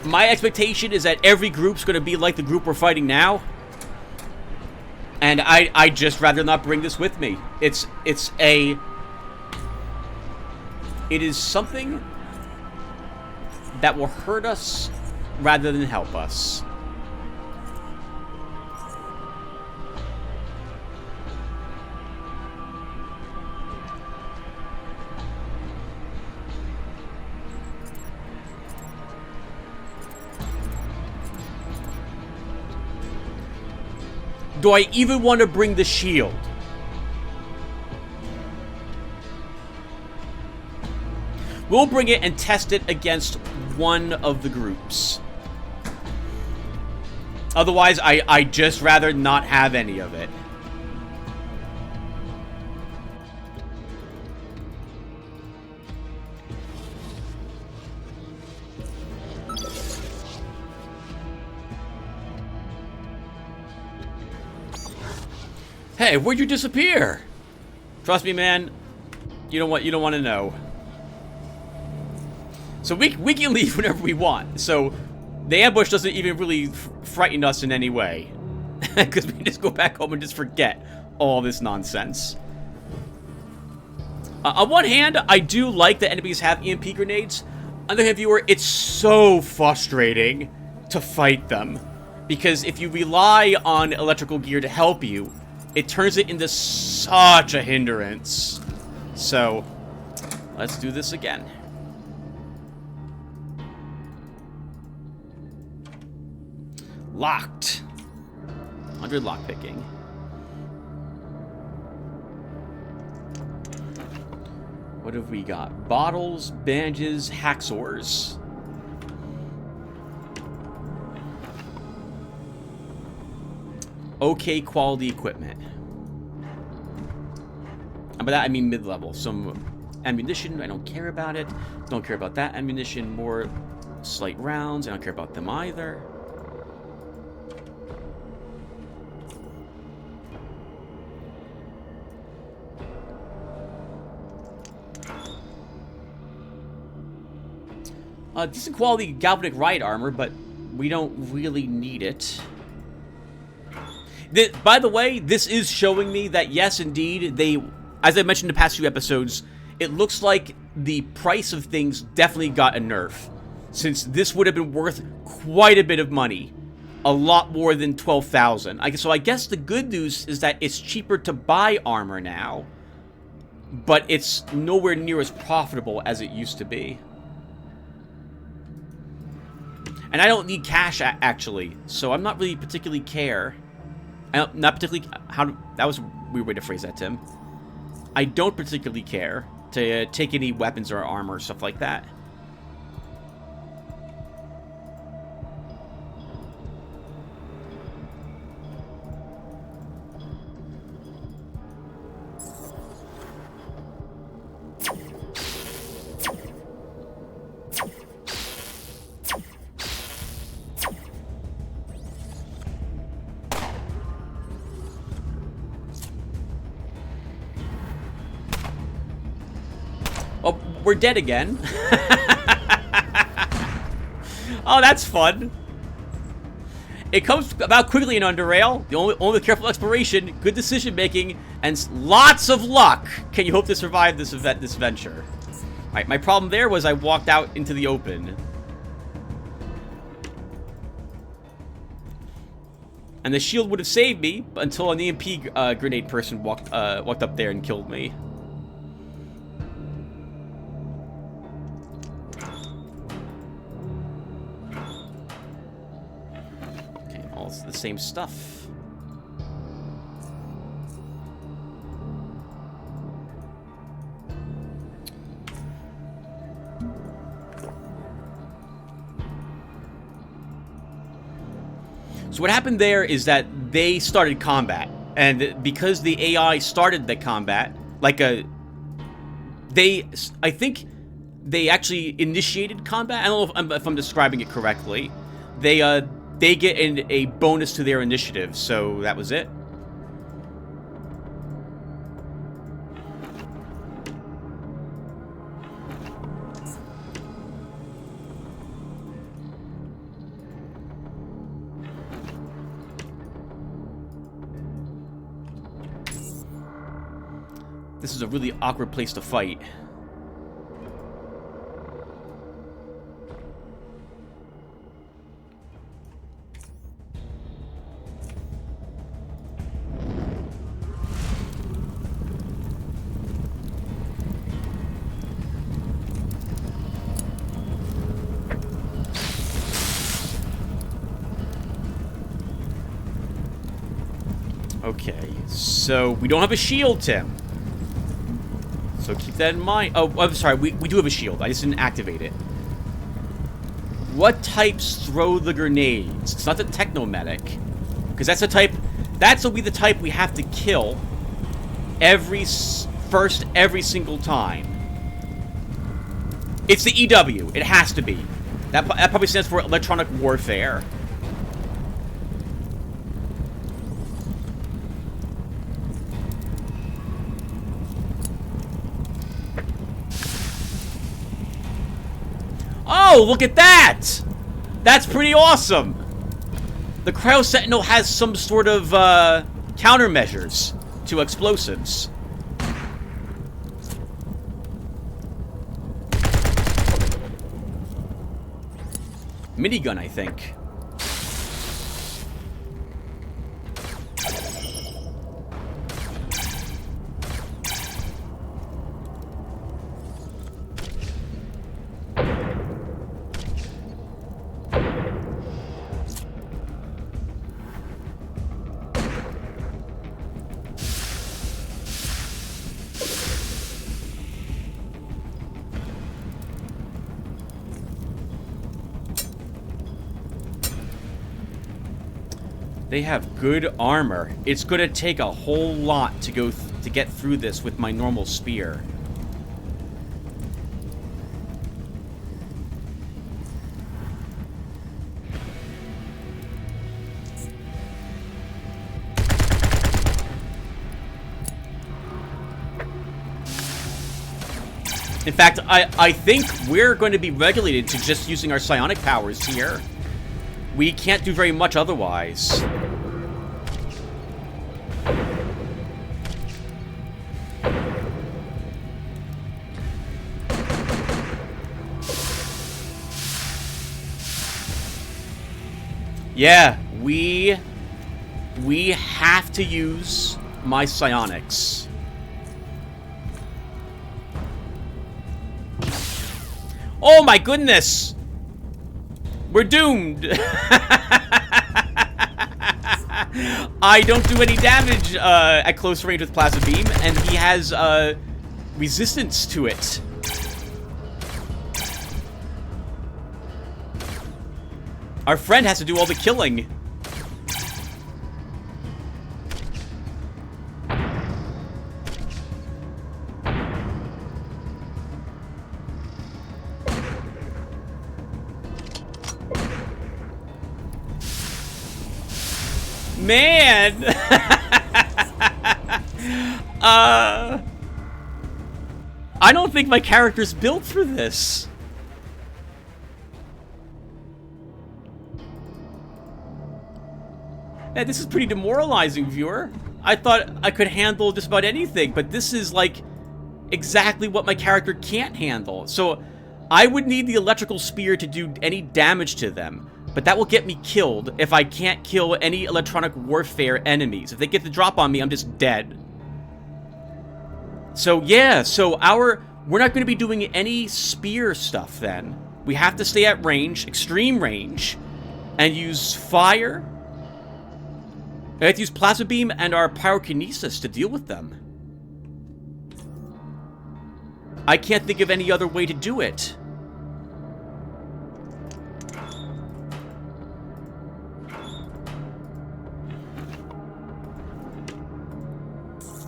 My expectation is that every group's going to be like the group we're fighting now. And I'd just rather not bring this with me. It is something that will hurt us rather than help us. Do I even want to bring the shield? We'll bring it and test it against one of the groups. Otherwise, I'd just rather not have any of it. Hey, where'd you disappear? Trust me, man. You don't want to know. So we can leave whenever we want. So the ambush doesn't even really frighten us in any way. Because we can just go back home and just forget all this nonsense. On one hand, I do like that enemies have EMP grenades. On the other hand, viewer, it's so frustrating to fight them. Because if you rely on electrical gear to help you, it turns it into such a hindrance. So, let's do this again. Locked. 100 lockpicking. What have we got? Bottles, bandages, hacksaws. Okay quality equipment. And by that I mean mid-level. Some ammunition, I don't care about it. Don't care about that ammunition. More slight rounds, I don't care about them either. Decent quality galvanic riot armor, but we don't really need it. By the way, this is showing me that, yes, indeed, as I mentioned in the past few episodes, it looks like the price of things definitely got a nerf. Since this would have been worth quite a bit of money. A lot more than 12,000. So I guess the good news is that it's cheaper to buy armor now. But it's nowhere near as profitable as it used to be. And I don't need cash, actually. So I'm not really particularly care. Not particularly... that was a weird way to phrase that, Tim. I don't particularly care to take any weapons or armor or stuff like that. we're dead again. Oh, that's fun. It comes about quickly in Underrail. The only careful exploration, good decision making, and lots of luck can you hope to survive this venture. Right, my problem there was I walked out into the open. And the shield would have saved me until an EMP grenade person walked up there and killed me. Okay, all the same stuff. So what happened there is that they started combat, and because the AI started the combat, like I think they actually initiated combat. I don't know if I'm describing it correctly. They get a bonus to their initiative, so that was it. This is a really awkward place to fight. Okay, so we don't have a shield, Tim. So keep that in mind. Oh, I'm sorry. We do have a shield. I just didn't activate it. What types throw the grenades? It's not the Technomedic. Because that's the type... That'll be the type we have to kill every single time. It's the EW. It has to be. That probably stands for Electronic Warfare. Oh, look at that! That's pretty awesome! The Cryo Sentinel has some sort of countermeasures to explosives. Minigun, I think. They have good armor. It's gonna take a whole lot to get through this with my normal spear. In fact, I think we're going to be regulated to just using our psionic powers here. We can't do very much otherwise. Yeah, we have to use my psionics. Oh my goodness! We're doomed! I don't do any damage at close range with Plasma Beam, and he has resistance to it. Our friend has to do all the killing. Man! I don't think my character's built for this. Yeah, this is pretty demoralizing, viewer. I thought I could handle just about anything, but this is like exactly what my character can't handle. So I would need the electrical spear to do any damage to them, but that will get me killed if I can't kill any electronic warfare enemies. If they get the drop on me, I'm just dead. So yeah, we're not going to be doing any spear stuff then. We have to stay at range, extreme range, and use fire. I have to use plasma beam and our pyrokinesis to deal with them. I can't think of any other way to do it.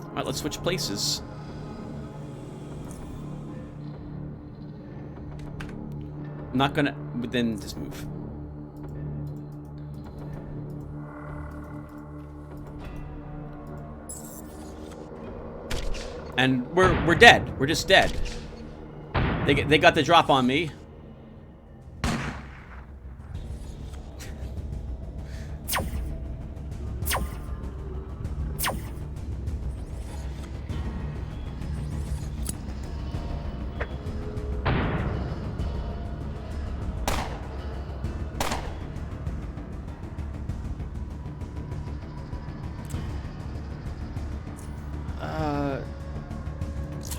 Alright, let's switch places. I'm not gonna... then just move. And we're dead. We're just dead. They got the drop on me.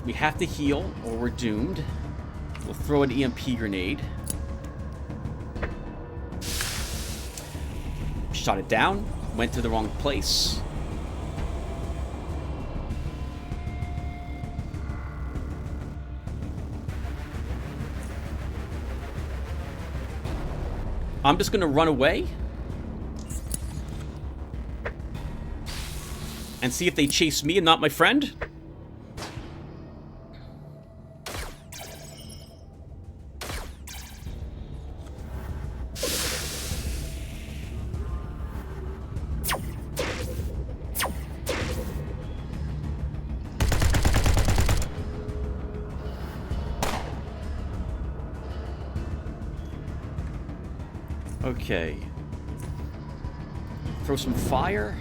We have to heal, or we're doomed. We'll throw an EMP grenade. Shot it down. Went to the wrong place. I'm just gonna run away. And see if they chase me and not my friend. Okay. Throw some fire.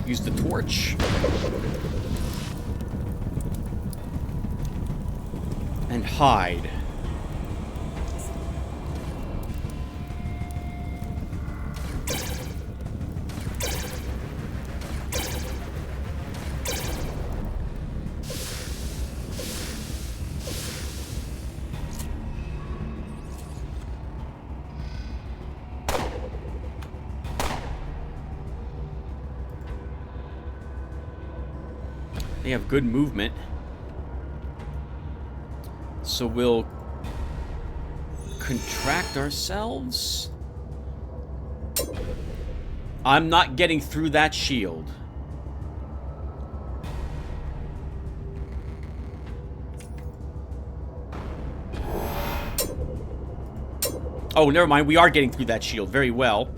Use the torch. And hide. They have good movement. So we'll contract ourselves. I'm not getting through that shield. Oh, never mind. We are getting through that shield very well.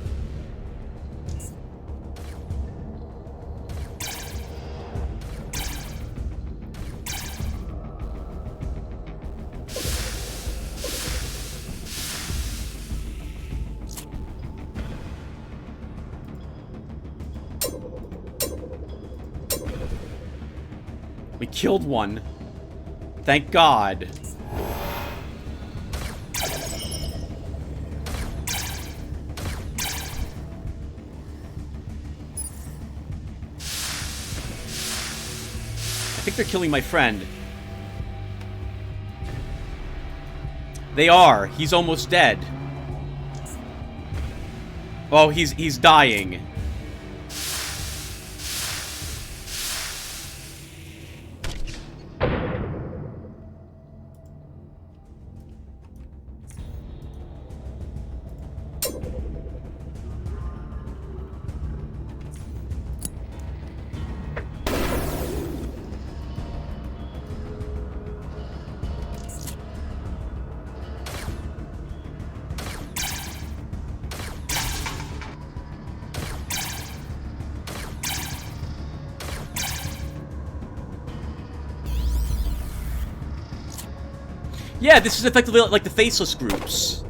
We killed one. Thank God. I think they're killing my friend. They are. He's almost dead. Oh, he's dying. Yeah, this is effectively like the faceless groups.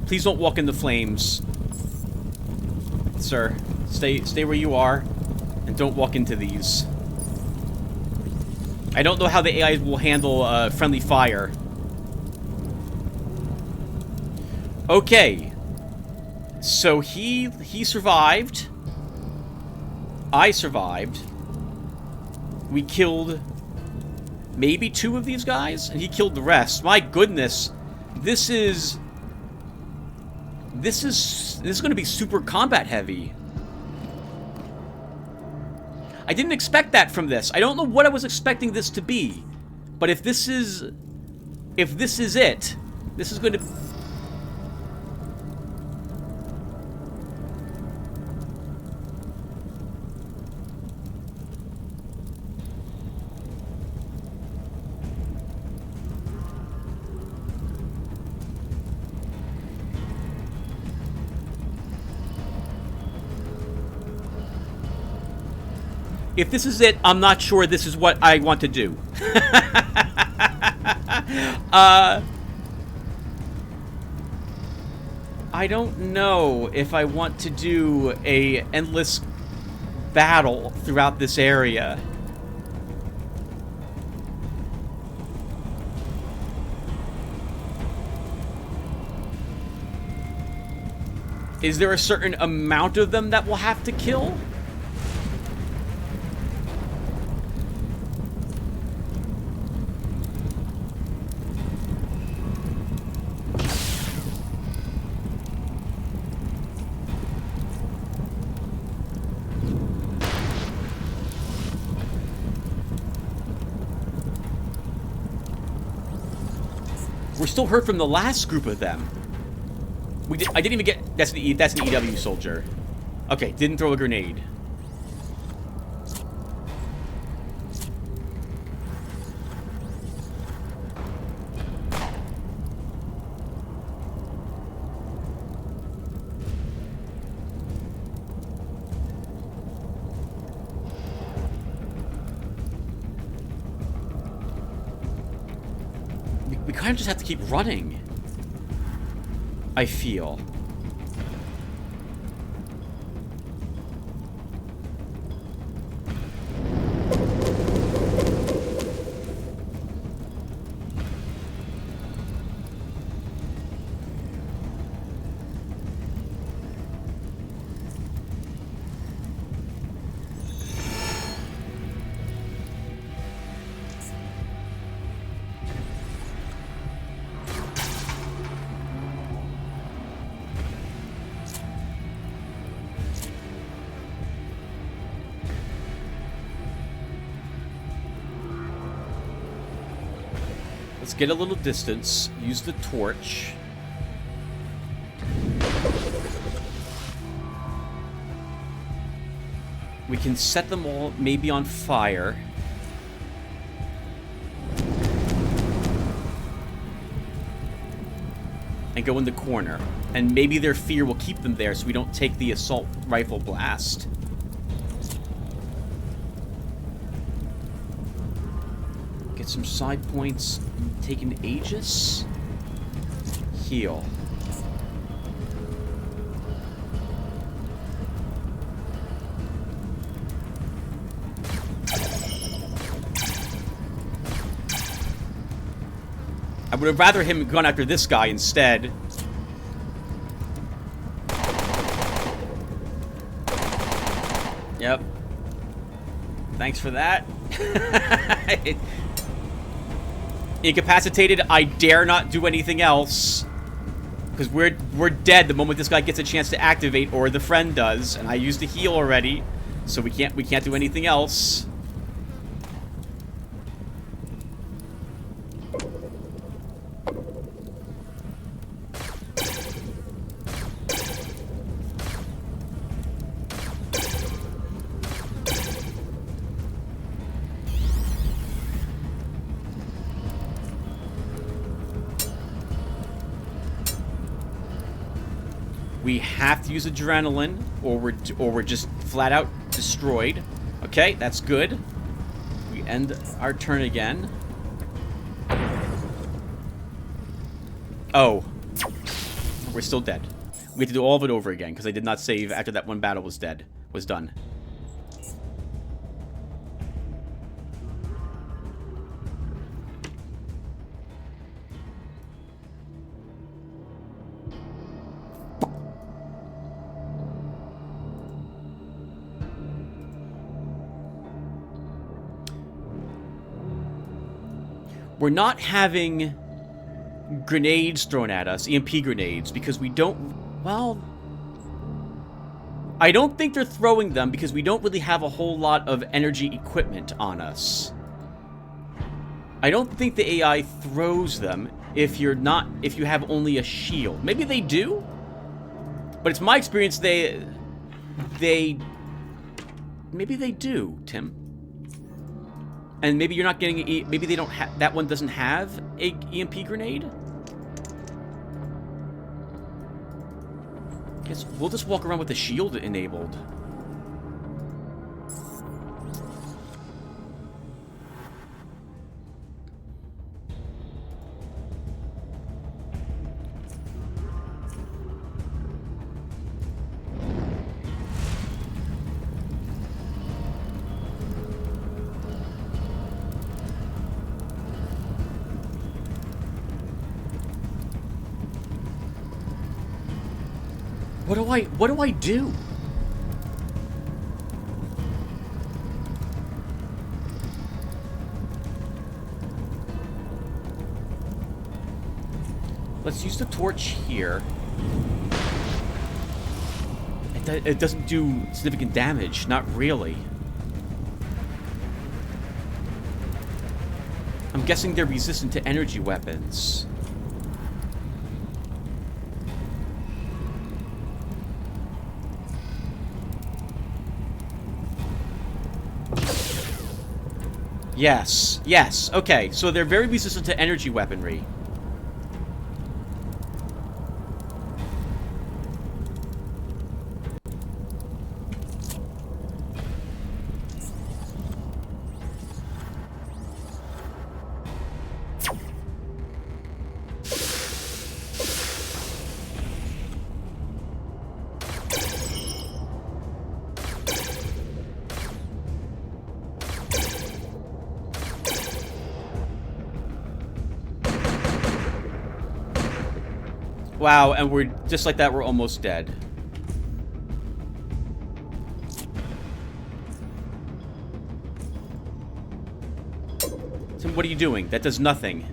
Please don't walk in the flames. Sir, stay where you are and don't walk into these. I don't know how the AI will handle friendly fire. Okay. So he survived. I survived. We killed maybe 2 of these guys and he killed the rest. My goodness. This is going to be super combat heavy. I didn't expect that from this. I don't know what I was expecting this to be. But if this is it, this is going to... If this is it, I'm not sure this is what I want to do. I don't know if I want to do a endless battle throughout this area. Is there a certain amount of them that we'll have to kill? We're still hurt from the last group of them. I didn't even get... That's an EW soldier. Okay, didn't throw a grenade. We kind of just have to keep running, I feel. Let's get a little distance. Use the torch. We can set them all maybe on fire. And go in the corner. And maybe their fear will keep them there so we don't take the assault rifle blast. Get some side points. Take an Aegis. Heal. I would have rather him gone after this guy instead. Yep. Thanks for that. Incapacitated. I dare not do anything else. Because we're dead the moment this guy gets a chance to activate, or the friend does. And I used the heal already. So we can't do anything else. We have to use adrenaline, or we're just flat out destroyed. Okay, that's good. We end our turn again. Oh, we're still dead. We have to do all of it over again because I did not save after that one battle was done. We're not having grenades thrown at us, EMP grenades, because we don't... Well... I don't think they're throwing them because we don't really have a whole lot of energy equipment on us. I don't think the AI throws them if you have only a shield. Maybe they do? But it's my experience maybe they do, Tim. And maybe you're not getting maybe they don't have, that one doesn't have a EMP grenade? Guess we'll just walk around with the shield enabled. What do I do? Let's use the torch here. It doesn't do significant damage, not really. I'm guessing they're resistant to energy weapons. Yes, yes, okay, so they're very resistant to energy weaponry. Wow, and we're just like that, we're almost dead. So what are you doing? That does nothing.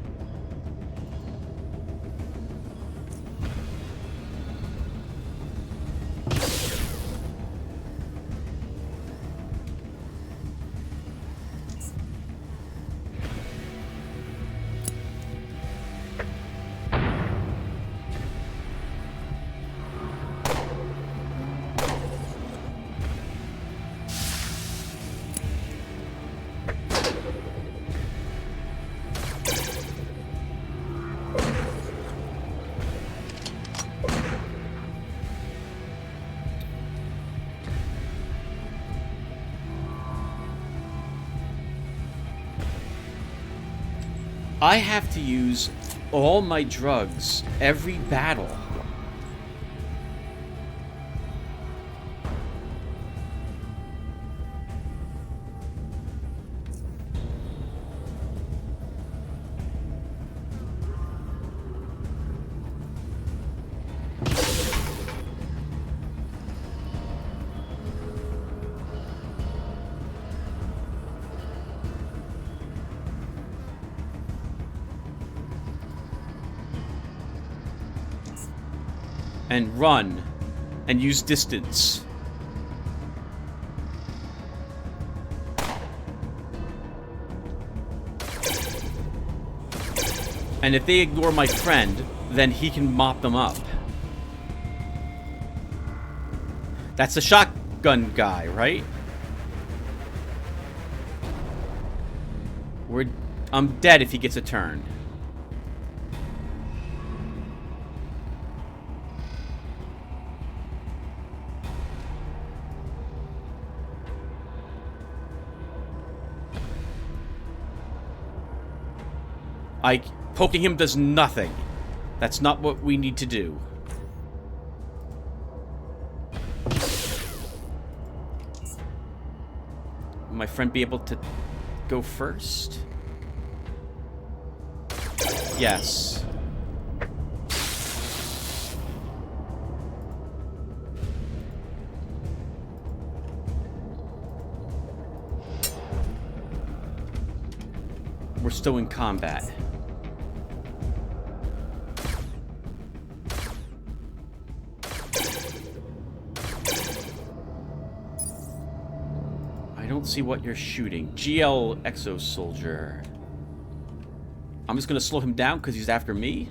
I have to use all my drugs every battle. And run. And use distance. And if they ignore my friend, then he can mop them up. That's the shotgun guy, right? I'm dead if he gets a turn. Poking him does nothing. That's not what we need to do. Will my friend be able to go first? Yes. We're still in combat. I don't see what you're shooting. GL Exo Soldier. I'm just gonna slow him down because he's after me.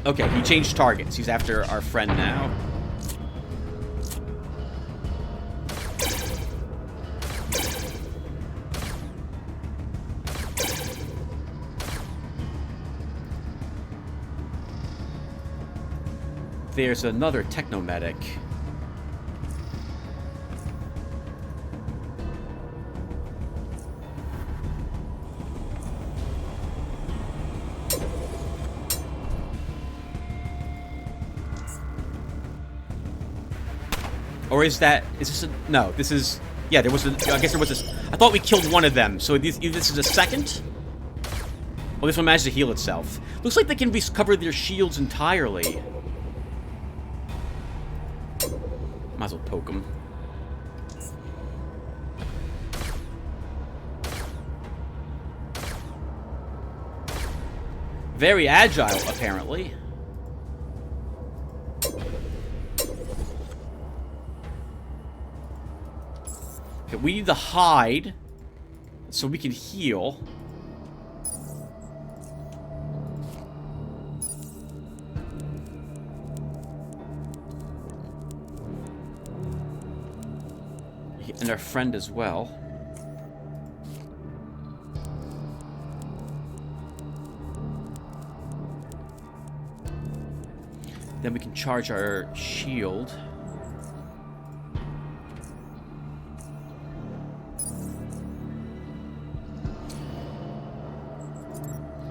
Okay, he changed targets. He's after our friend now. There's another technomedic. Or is this a, no, this is, yeah, there was a, I guess there was this, I thought we killed one of them, so this is a second? Well, this one managed to heal itself. Looks like they can recover their shields entirely. Might as well poke them. Very agile, apparently. Okay, we need to hide so we can heal. And our friend as well. Then we can charge our shield.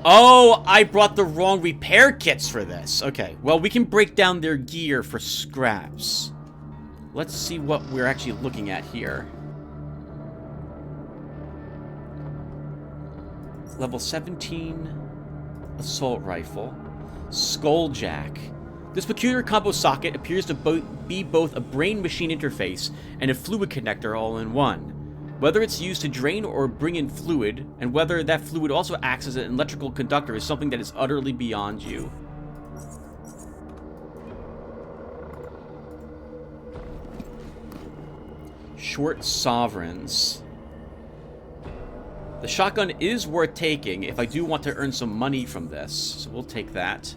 Oh, I brought the wrong repair kits for this. Okay, well, we can break down their gear for scraps. Let's see what we're actually looking at here. Level 17 assault rifle. Skulljack. This peculiar combo socket appears to be both a brain-machine interface and a fluid connector all in one. Whether it's used to drain or bring in fluid, and whether that fluid also acts as an electrical conductor is something that is utterly beyond you. Short sovereigns. The shotgun is worth taking if I do want to earn some money from this, so we'll take that.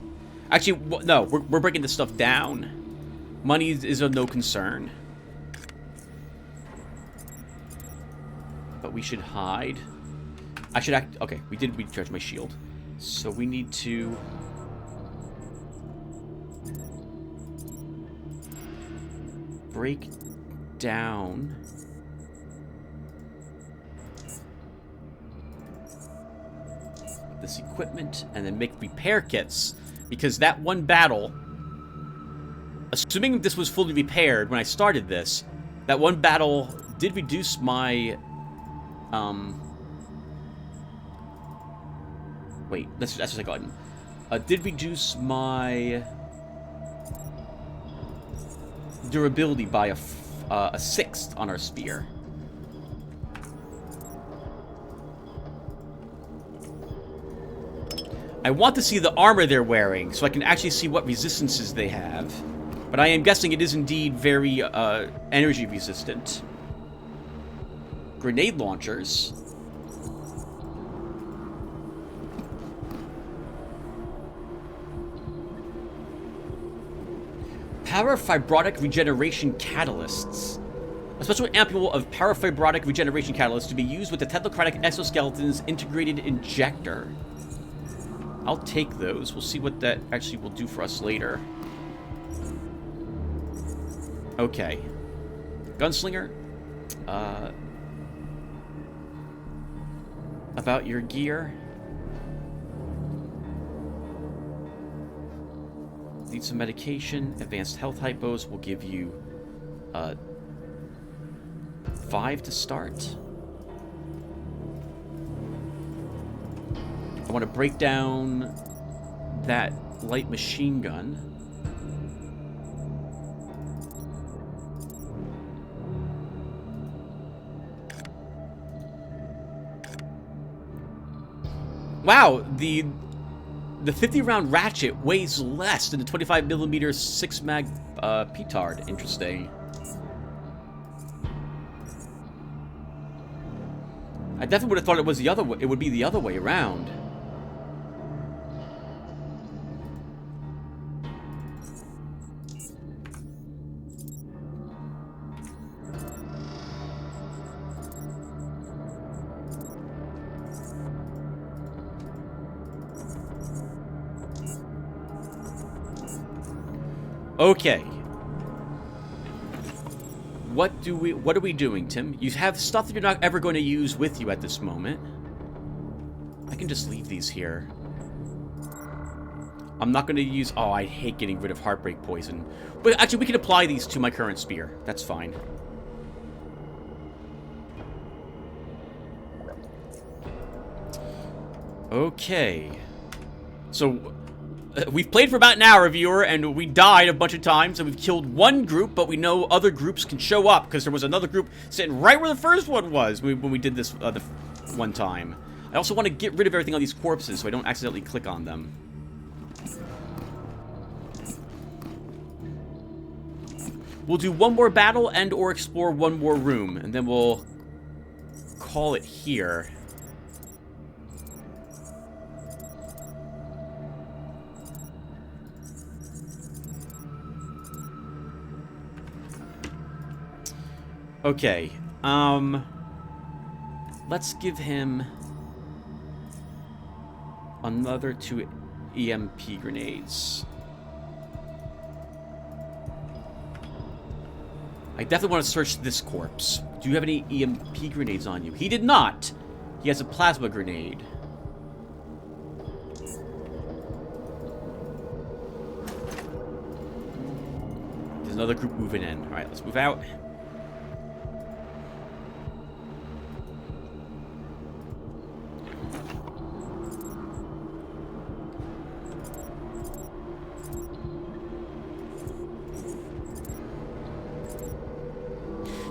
Actually, no, we're breaking this stuff down. Money is of no concern. But we should hide. I should act... Okay, we did recharge my shield. So we need to... break down... this equipment, and then make repair kits. Because that one battle... Assuming this was fully repaired when I started this, that one battle did reduce my... Wait, that's just like on. Did reduce my durability by a sixth on our spear. I want to see the armor they're wearing, so I can actually see what resistances they have. But I am guessing it is indeed very energy resistant. Grenade launchers. Parafibrotic regeneration catalysts. A special ampule of parafibrotic regeneration catalyst to be used with the technocratic exoskeleton's integrated injector. I'll take those. We'll see what that actually will do for us later. Okay. Gunslinger. About your gear. Need some medication. Advanced health hypos will give you 5 to start. I want to break down that light machine gun. Wow, the 50-round ratchet weighs less than the 25mm 6-mag petard. Interesting. I definitely would have thought it was the other way. It would be the other way around. Okay. What are we doing, Tim? You have stuff that you're not ever going to use with you at this moment. I can just leave these here. I'm not going to use... Oh, I hate getting rid of Heartbreak Poison. But actually, we can apply these to my current spear. That's fine. Okay. So... we've played for about an hour, viewer, and we died a bunch of times, and we've killed one group, but we know other groups can show up, because there was another group sitting right where the first one was when we did this the one time. I also want to get rid of everything on these corpses, so I don't accidentally click on them. We'll do one more battle and or explore one more room, and then we'll call it here. Okay, let's give him another 2 EMP grenades. I definitely want to search this corpse. Do you have any EMP grenades on you? He did not. He has a plasma grenade. There's another group moving in. All right, let's move out.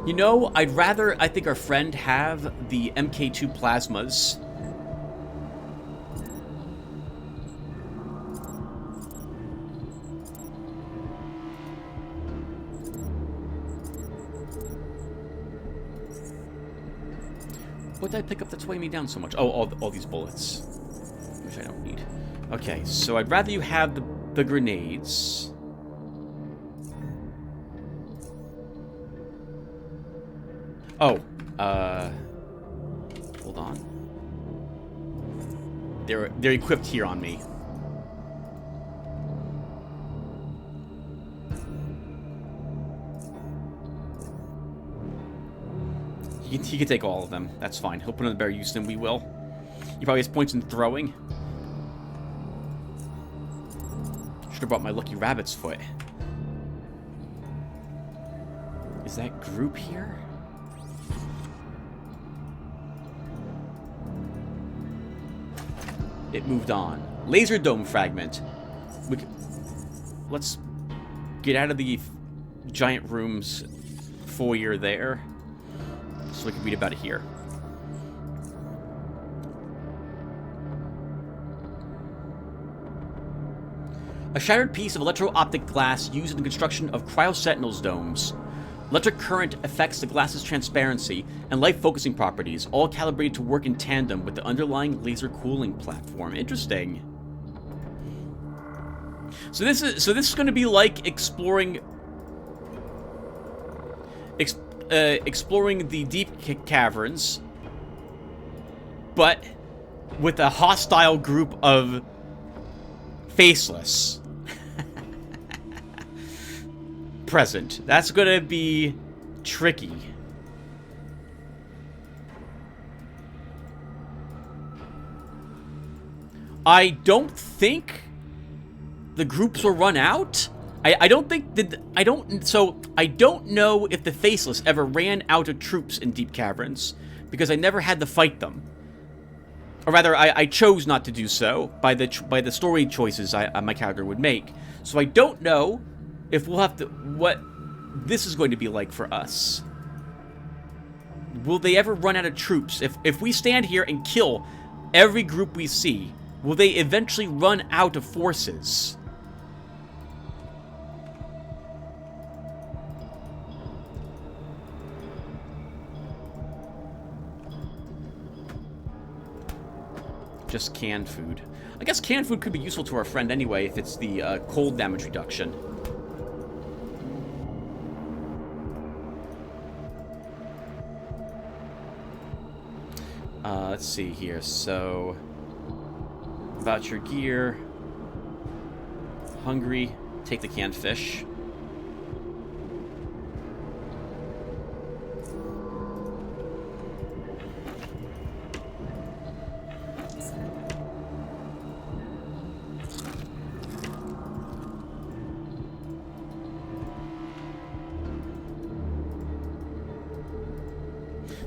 You know, I'd rather, I think, our friend have the MK2 plasmas. What did I pick up that's weighing me down so much? Oh, all these bullets, which I don't need. Okay, so I'd rather you have the grenades. Oh, hold on. They're equipped here on me. He can take all of them. That's fine. He'll put in a better use than we will. He probably has points in throwing. Should have brought my lucky rabbit's foot. Is that group here? It moved on. Laser dome fragment. Let's get out of the giant room's foyer there, so we can read about it here. A shattered piece of electro-optic glass used in the construction of cryo-sentinels domes. Electric current affects the glass's transparency and light-focusing properties, all calibrated to work in tandem with the underlying laser cooling platform. Interesting. So this is going to be like exploring the deep caverns, but with a hostile group of faceless present. That's gonna be tricky. I don't think the groups will run out. I don't think that I don't know if the faceless ever ran out of troops in deep caverns because I never had to fight them. Or rather, I chose not to do so by the story choices my character would make. So I don't know if we'll have to what this is going to be like for us. Will they ever run out of troops? If we stand here and kill every group we see, will they eventually run out of forces? Just canned food. I guess canned food could be useful to our friend anyway if it's the cold damage reduction. Let's see here. So, about your gear. Hungry. Take the canned fish.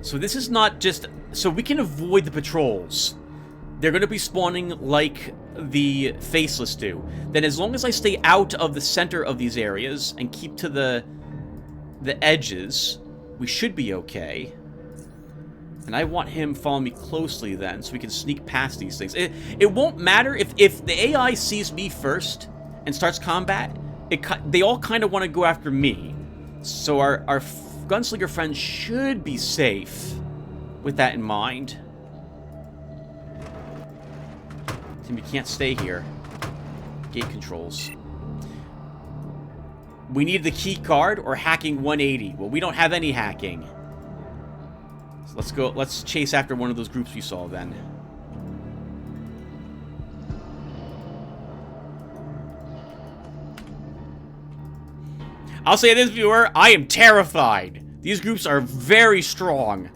So this is not just... So we can avoid the patrols. They're going to be spawning like the Faceless do. Then as long as I stay out of the center of these areas and keep to the edges, we should be okay. And I want him following me closely then, so we can sneak past these things. It won't matter if the AI sees me first and starts combat. They all kind of want to go after me. So our gunslinger friends should be safe with that in mind. We can't stay here. Gate controls. We need the key card or hacking 180. Well, we don't have any hacking. So let's go. Let's chase after one of those groups we saw then. I'll say this, viewer, I am terrified. These groups are very strong.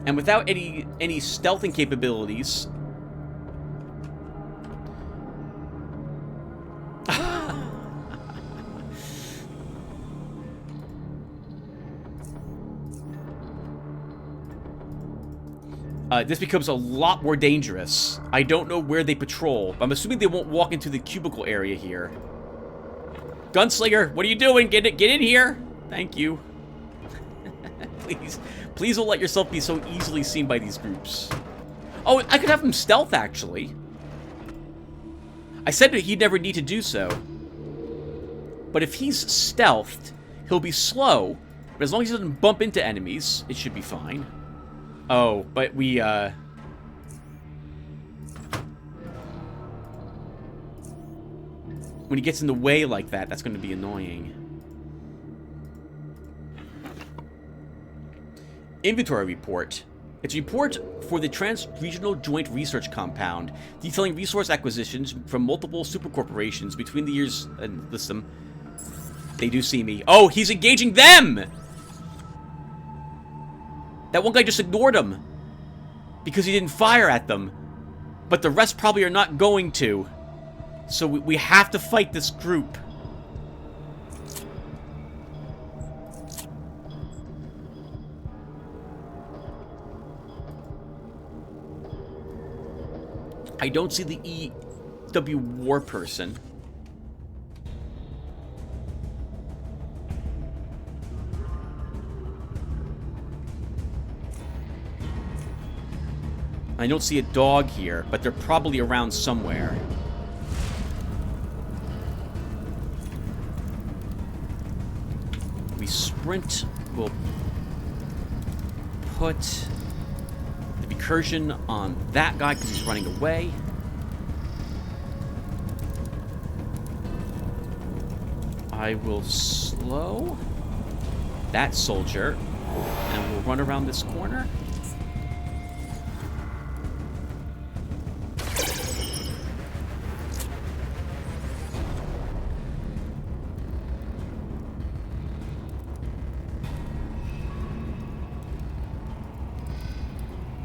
And without any stealthing capabilities... this becomes a lot more dangerous. I don't know where they patrol. I'm assuming they won't walk into the cubicle area here. Gunslinger, what are you doing? Get in here. Thank you. Please don't let yourself be so easily seen by these groups. Oh, I could have him stealth, actually. I said that he'd never need to do so. But if he's stealthed, he'll be slow. But as long as he doesn't bump into enemies, it should be fine. Oh, but we, when he gets in the way like that, that's going to be annoying. Inventory report. It's a report for the Trans-Regional Joint Research Compound, detailing resource acquisitions from multiple supercorporations between the years... And listen, they do see me. Oh, he's engaging them! That one guy just ignored him because he didn't fire at them. But the rest probably are not going to. So we have to fight this group. I don't see the EW war person. I don't see a dog here, but they're probably around somewhere. We sprint. We'll put the recursion on that guy because he's running away. I will slow that soldier, and we'll run around this corner.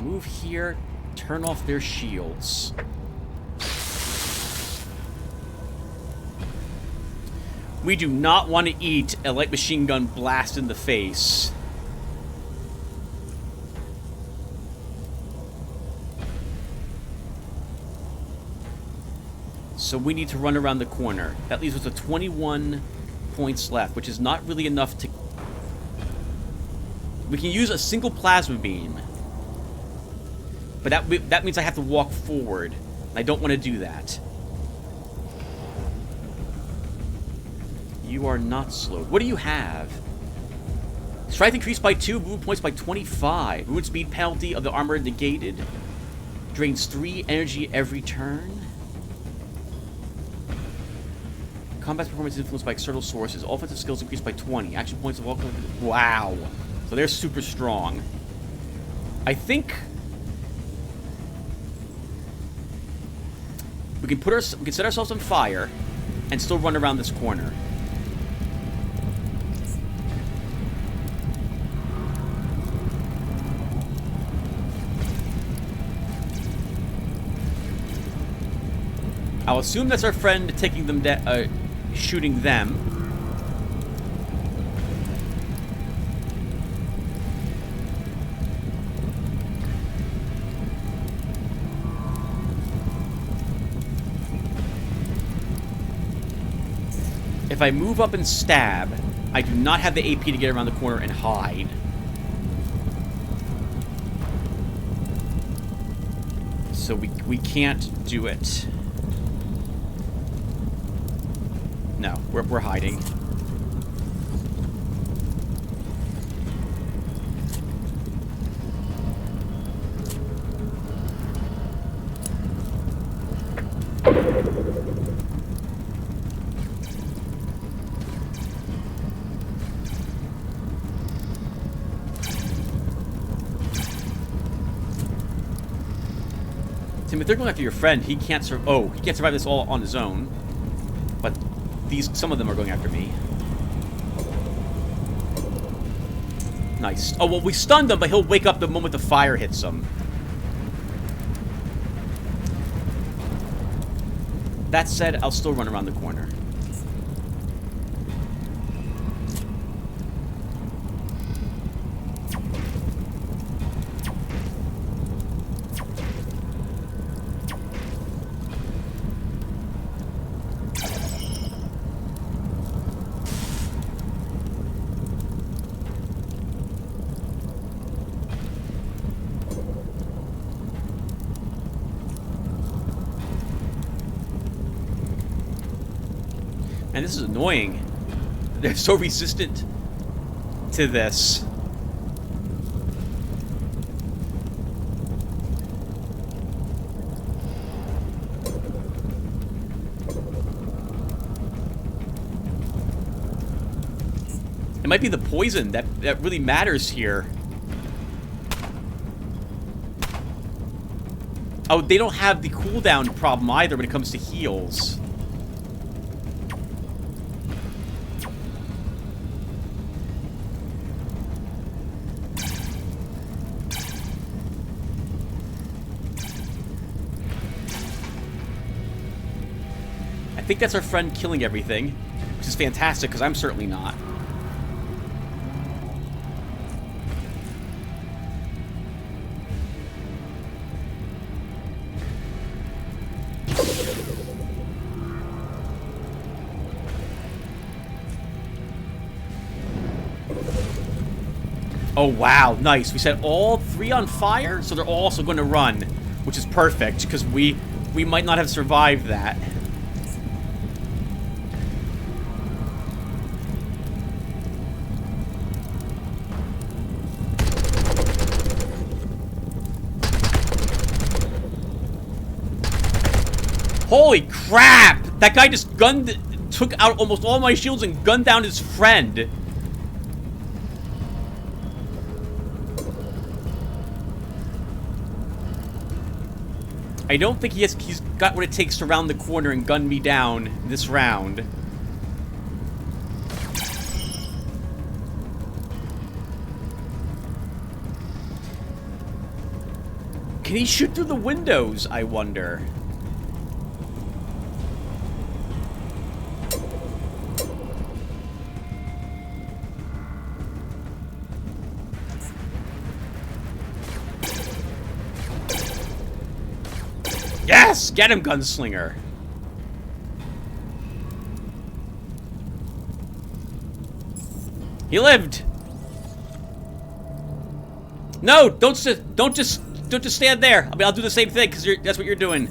Move here, turn off their shields. We do not want to eat a light machine gun blast in the face. So we need to run around the corner. That leaves us with 21 points left, which is not really enough to... We can use a single plasma beam. But that means I have to walk forward. I don't want to do that. You are not slowed. What do you have? Strength increased by 2, movement points by 25. Movement speed penalty of the armor negated. Drains 3 energy every turn. Combat performance is influenced by external sources. Offensive skills increased by 20. Action points of all... Wow. So they're super strong. I think... We can set ourselves on fire and still run around this corner. I'll assume that's our friend taking them shooting them. If I move up and stab, I do not have the AP to get around the corner and hide. So we can't do it. No, we're hiding. Tim, if they're going after your friend, he can't survive. Oh, he can't survive this all on his own. But some of them are going after me. Nice. Oh, well, we stunned him, but he'll wake up the moment the fire hits him. That said, I'll still run around the corner. And this is annoying. They're so resistant to this. It might be the poison that really matters here. Oh, they don't have the cooldown problem either when it comes to heals. I think that's our friend killing everything, which is fantastic because I'm certainly not. Oh, wow. Nice. We set all 3 on fire, so they're all also going to run. which is perfect, because we might not have survived that. Holy crap! That guy just took out almost all my shields and gunned down his friend. I don't think he's got what it takes to round the corner and gun me down this round. Can he shoot through the windows, I wonder? Yes! Get him, gunslinger! He lived! No! Don't just stand there! I mean, I'll do the same thing, because that's what you're doing.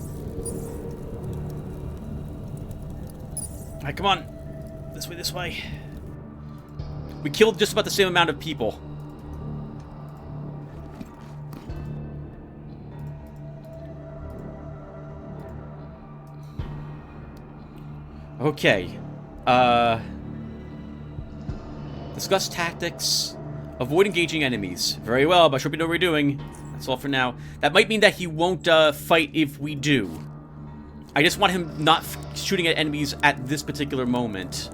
Alright, come on. This way. We killed just about the same amount of people. Okay. Discuss tactics. Avoid engaging enemies. Very well, but I should we know what we're doing. That's all for now. That might mean that he won't fight if we do. I just want him not shooting at enemies at this particular moment.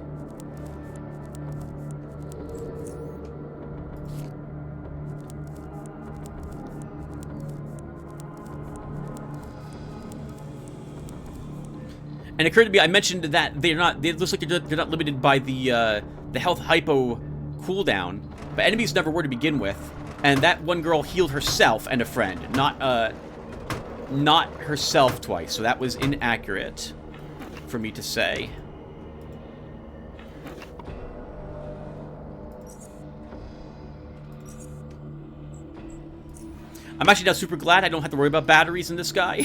And it occurred to me, I mentioned that they're not. It looks like they're not limited by the health hypo cooldown, but enemies never were to begin with. And that one girl healed herself and a friend, not herself twice. So that was inaccurate for me to say. I'm actually now super glad I don't have to worry about batteries in this guy.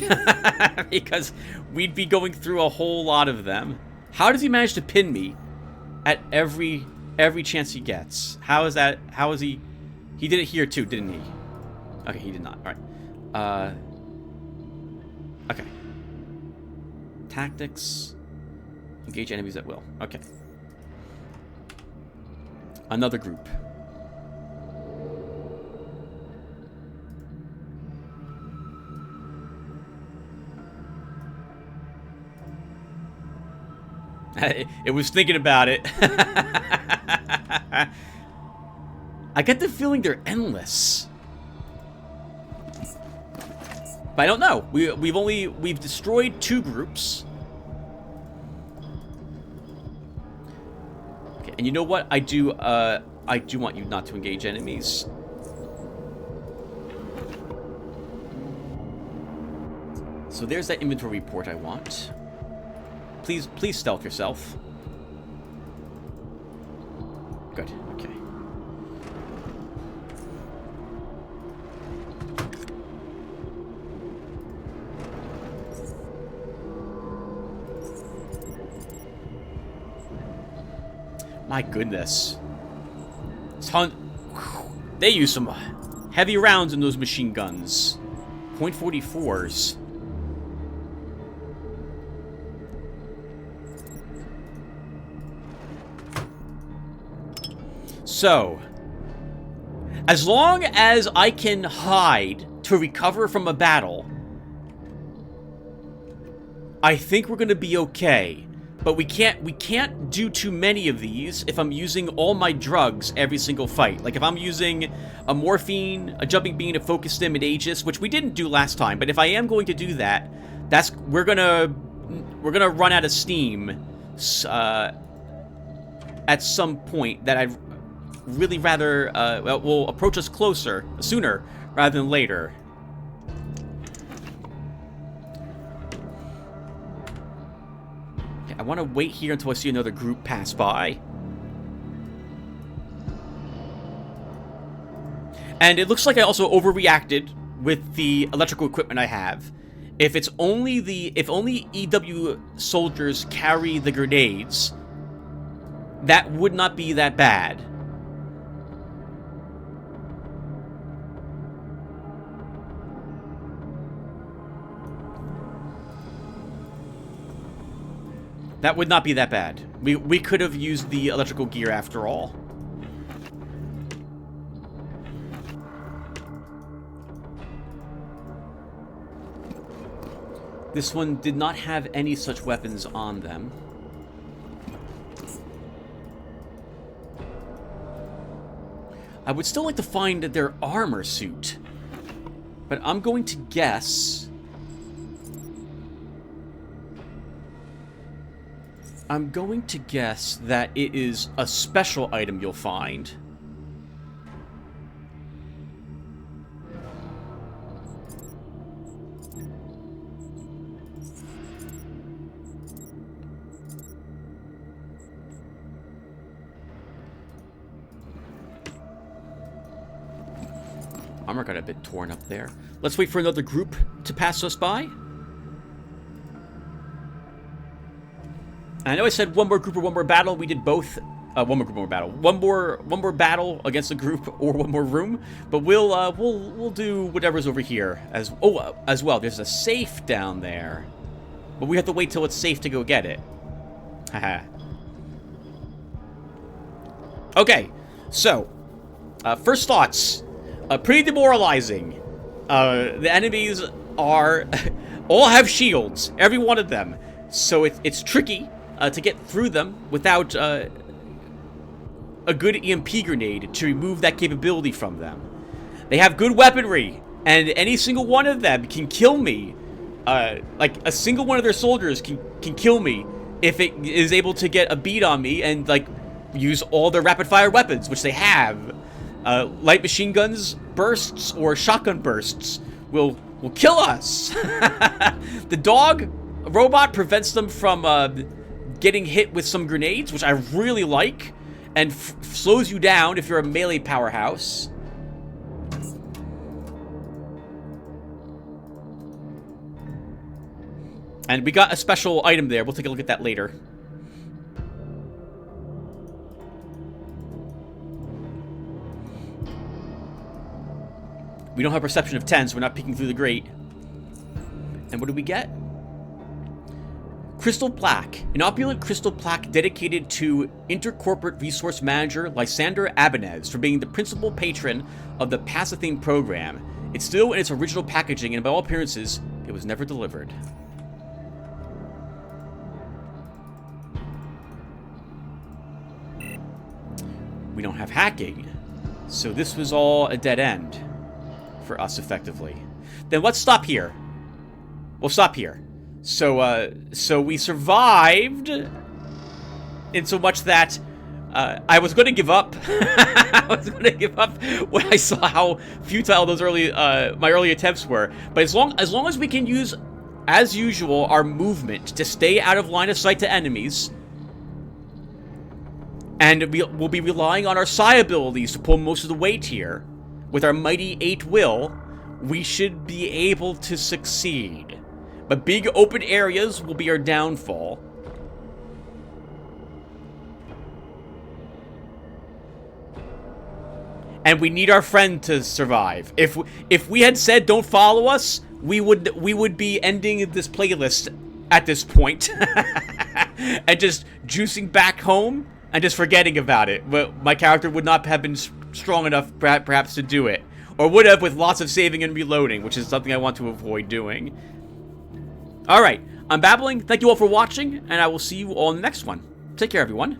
Because we'd be going through a whole lot of them. How does he manage to pin me at every chance he gets? How is that? How is he? He did it here too, didn't he? Okay, he did not. Alright. Okay. Tactics. Engage enemies at will. Okay. Another group. It was thinking about it. I get the feeling they're endless. But I don't know. We've destroyed 2 groups. Okay, and you know what? I do want you not to engage enemies. So there's that inventory report I want. Please stealth yourself. Good, okay. My goodness. They use some heavy rounds in those machine guns. .44s. So, as long as I can hide to recover from a battle, I think we're gonna be okay. But we can't do too many of these if I'm using all my drugs every single fight. Like if I'm using a morphine, a jumping bean, a focus stim, an Aegis, which we didn't do last time. But if I am going to do that, we're gonna run out of steam at some point that I'd really rather will approach us sooner rather than later. I want to wait here until I see another group pass by. And it looks like I also overreacted with the electrical equipment I have. If only EW soldiers carry the grenades, that would not be that bad. That would not be that bad. We could have used the electrical gear after all. This one did not have any such weapons on them. I would still like to find their armor suit. But I'm going to guess... that it is a special item you'll find. Armor got a bit torn up there. Let's wait for another group to pass us by. I know I said one more group or one more battle. We did both. One more group, one more battle. One more battle against a group or one more room. But we'll do whatever's over here as well. There's a safe down there, but we have to wait till it's safe to go get it. Haha. Okay, so first thoughts. Pretty demoralizing. The enemies are all have shields, every one of them. So it's tricky to get through them without a good EMP grenade to remove that capability from them. They have good weaponry, and any single one of them can kill me. Like, a single one of their soldiers can kill me if it is able to get a beat on me and, like, use all their rapid-fire weapons, which they have. Light machine guns bursts or shotgun bursts will kill us. The dog robot prevents them from getting hit with some grenades, which I really like, and slows you down if you're a melee powerhouse. And we got a special item there. We'll take a look at that later. We don't have perception of 10, so we're not peeking through the grate. And what do we get? Crystal plaque. An opulent crystal plaque dedicated to Intercorporate Resource Manager Lysander Abanez for being the principal patron of the Passathene program. It's still in its original packaging, and by all appearances, it was never delivered. We don't have hacking, so this was all a dead end for us, effectively. Then let's stop here. We'll stop here. So we survived in so much that I was going to give up. I was going to give up when I saw how futile those my early attempts were. But as long as we can use, as usual, our movement to stay out of line of sight to enemies, and we'll be relying on our psi abilities to pull most of the weight here, with our mighty 8 will, we should be able to succeed. But big open areas will be our downfall. And we need our friend to survive. If we had said don't follow us, we would be ending this playlist at this point and just juicing back home and just forgetting about it. But my character would not have been strong enough perhaps to do it, or would have with lots of saving and reloading, which is something I want to avoid doing. Alright, I'm babbling. Thank you all for watching, and I will see you all in the next one. Take care, everyone.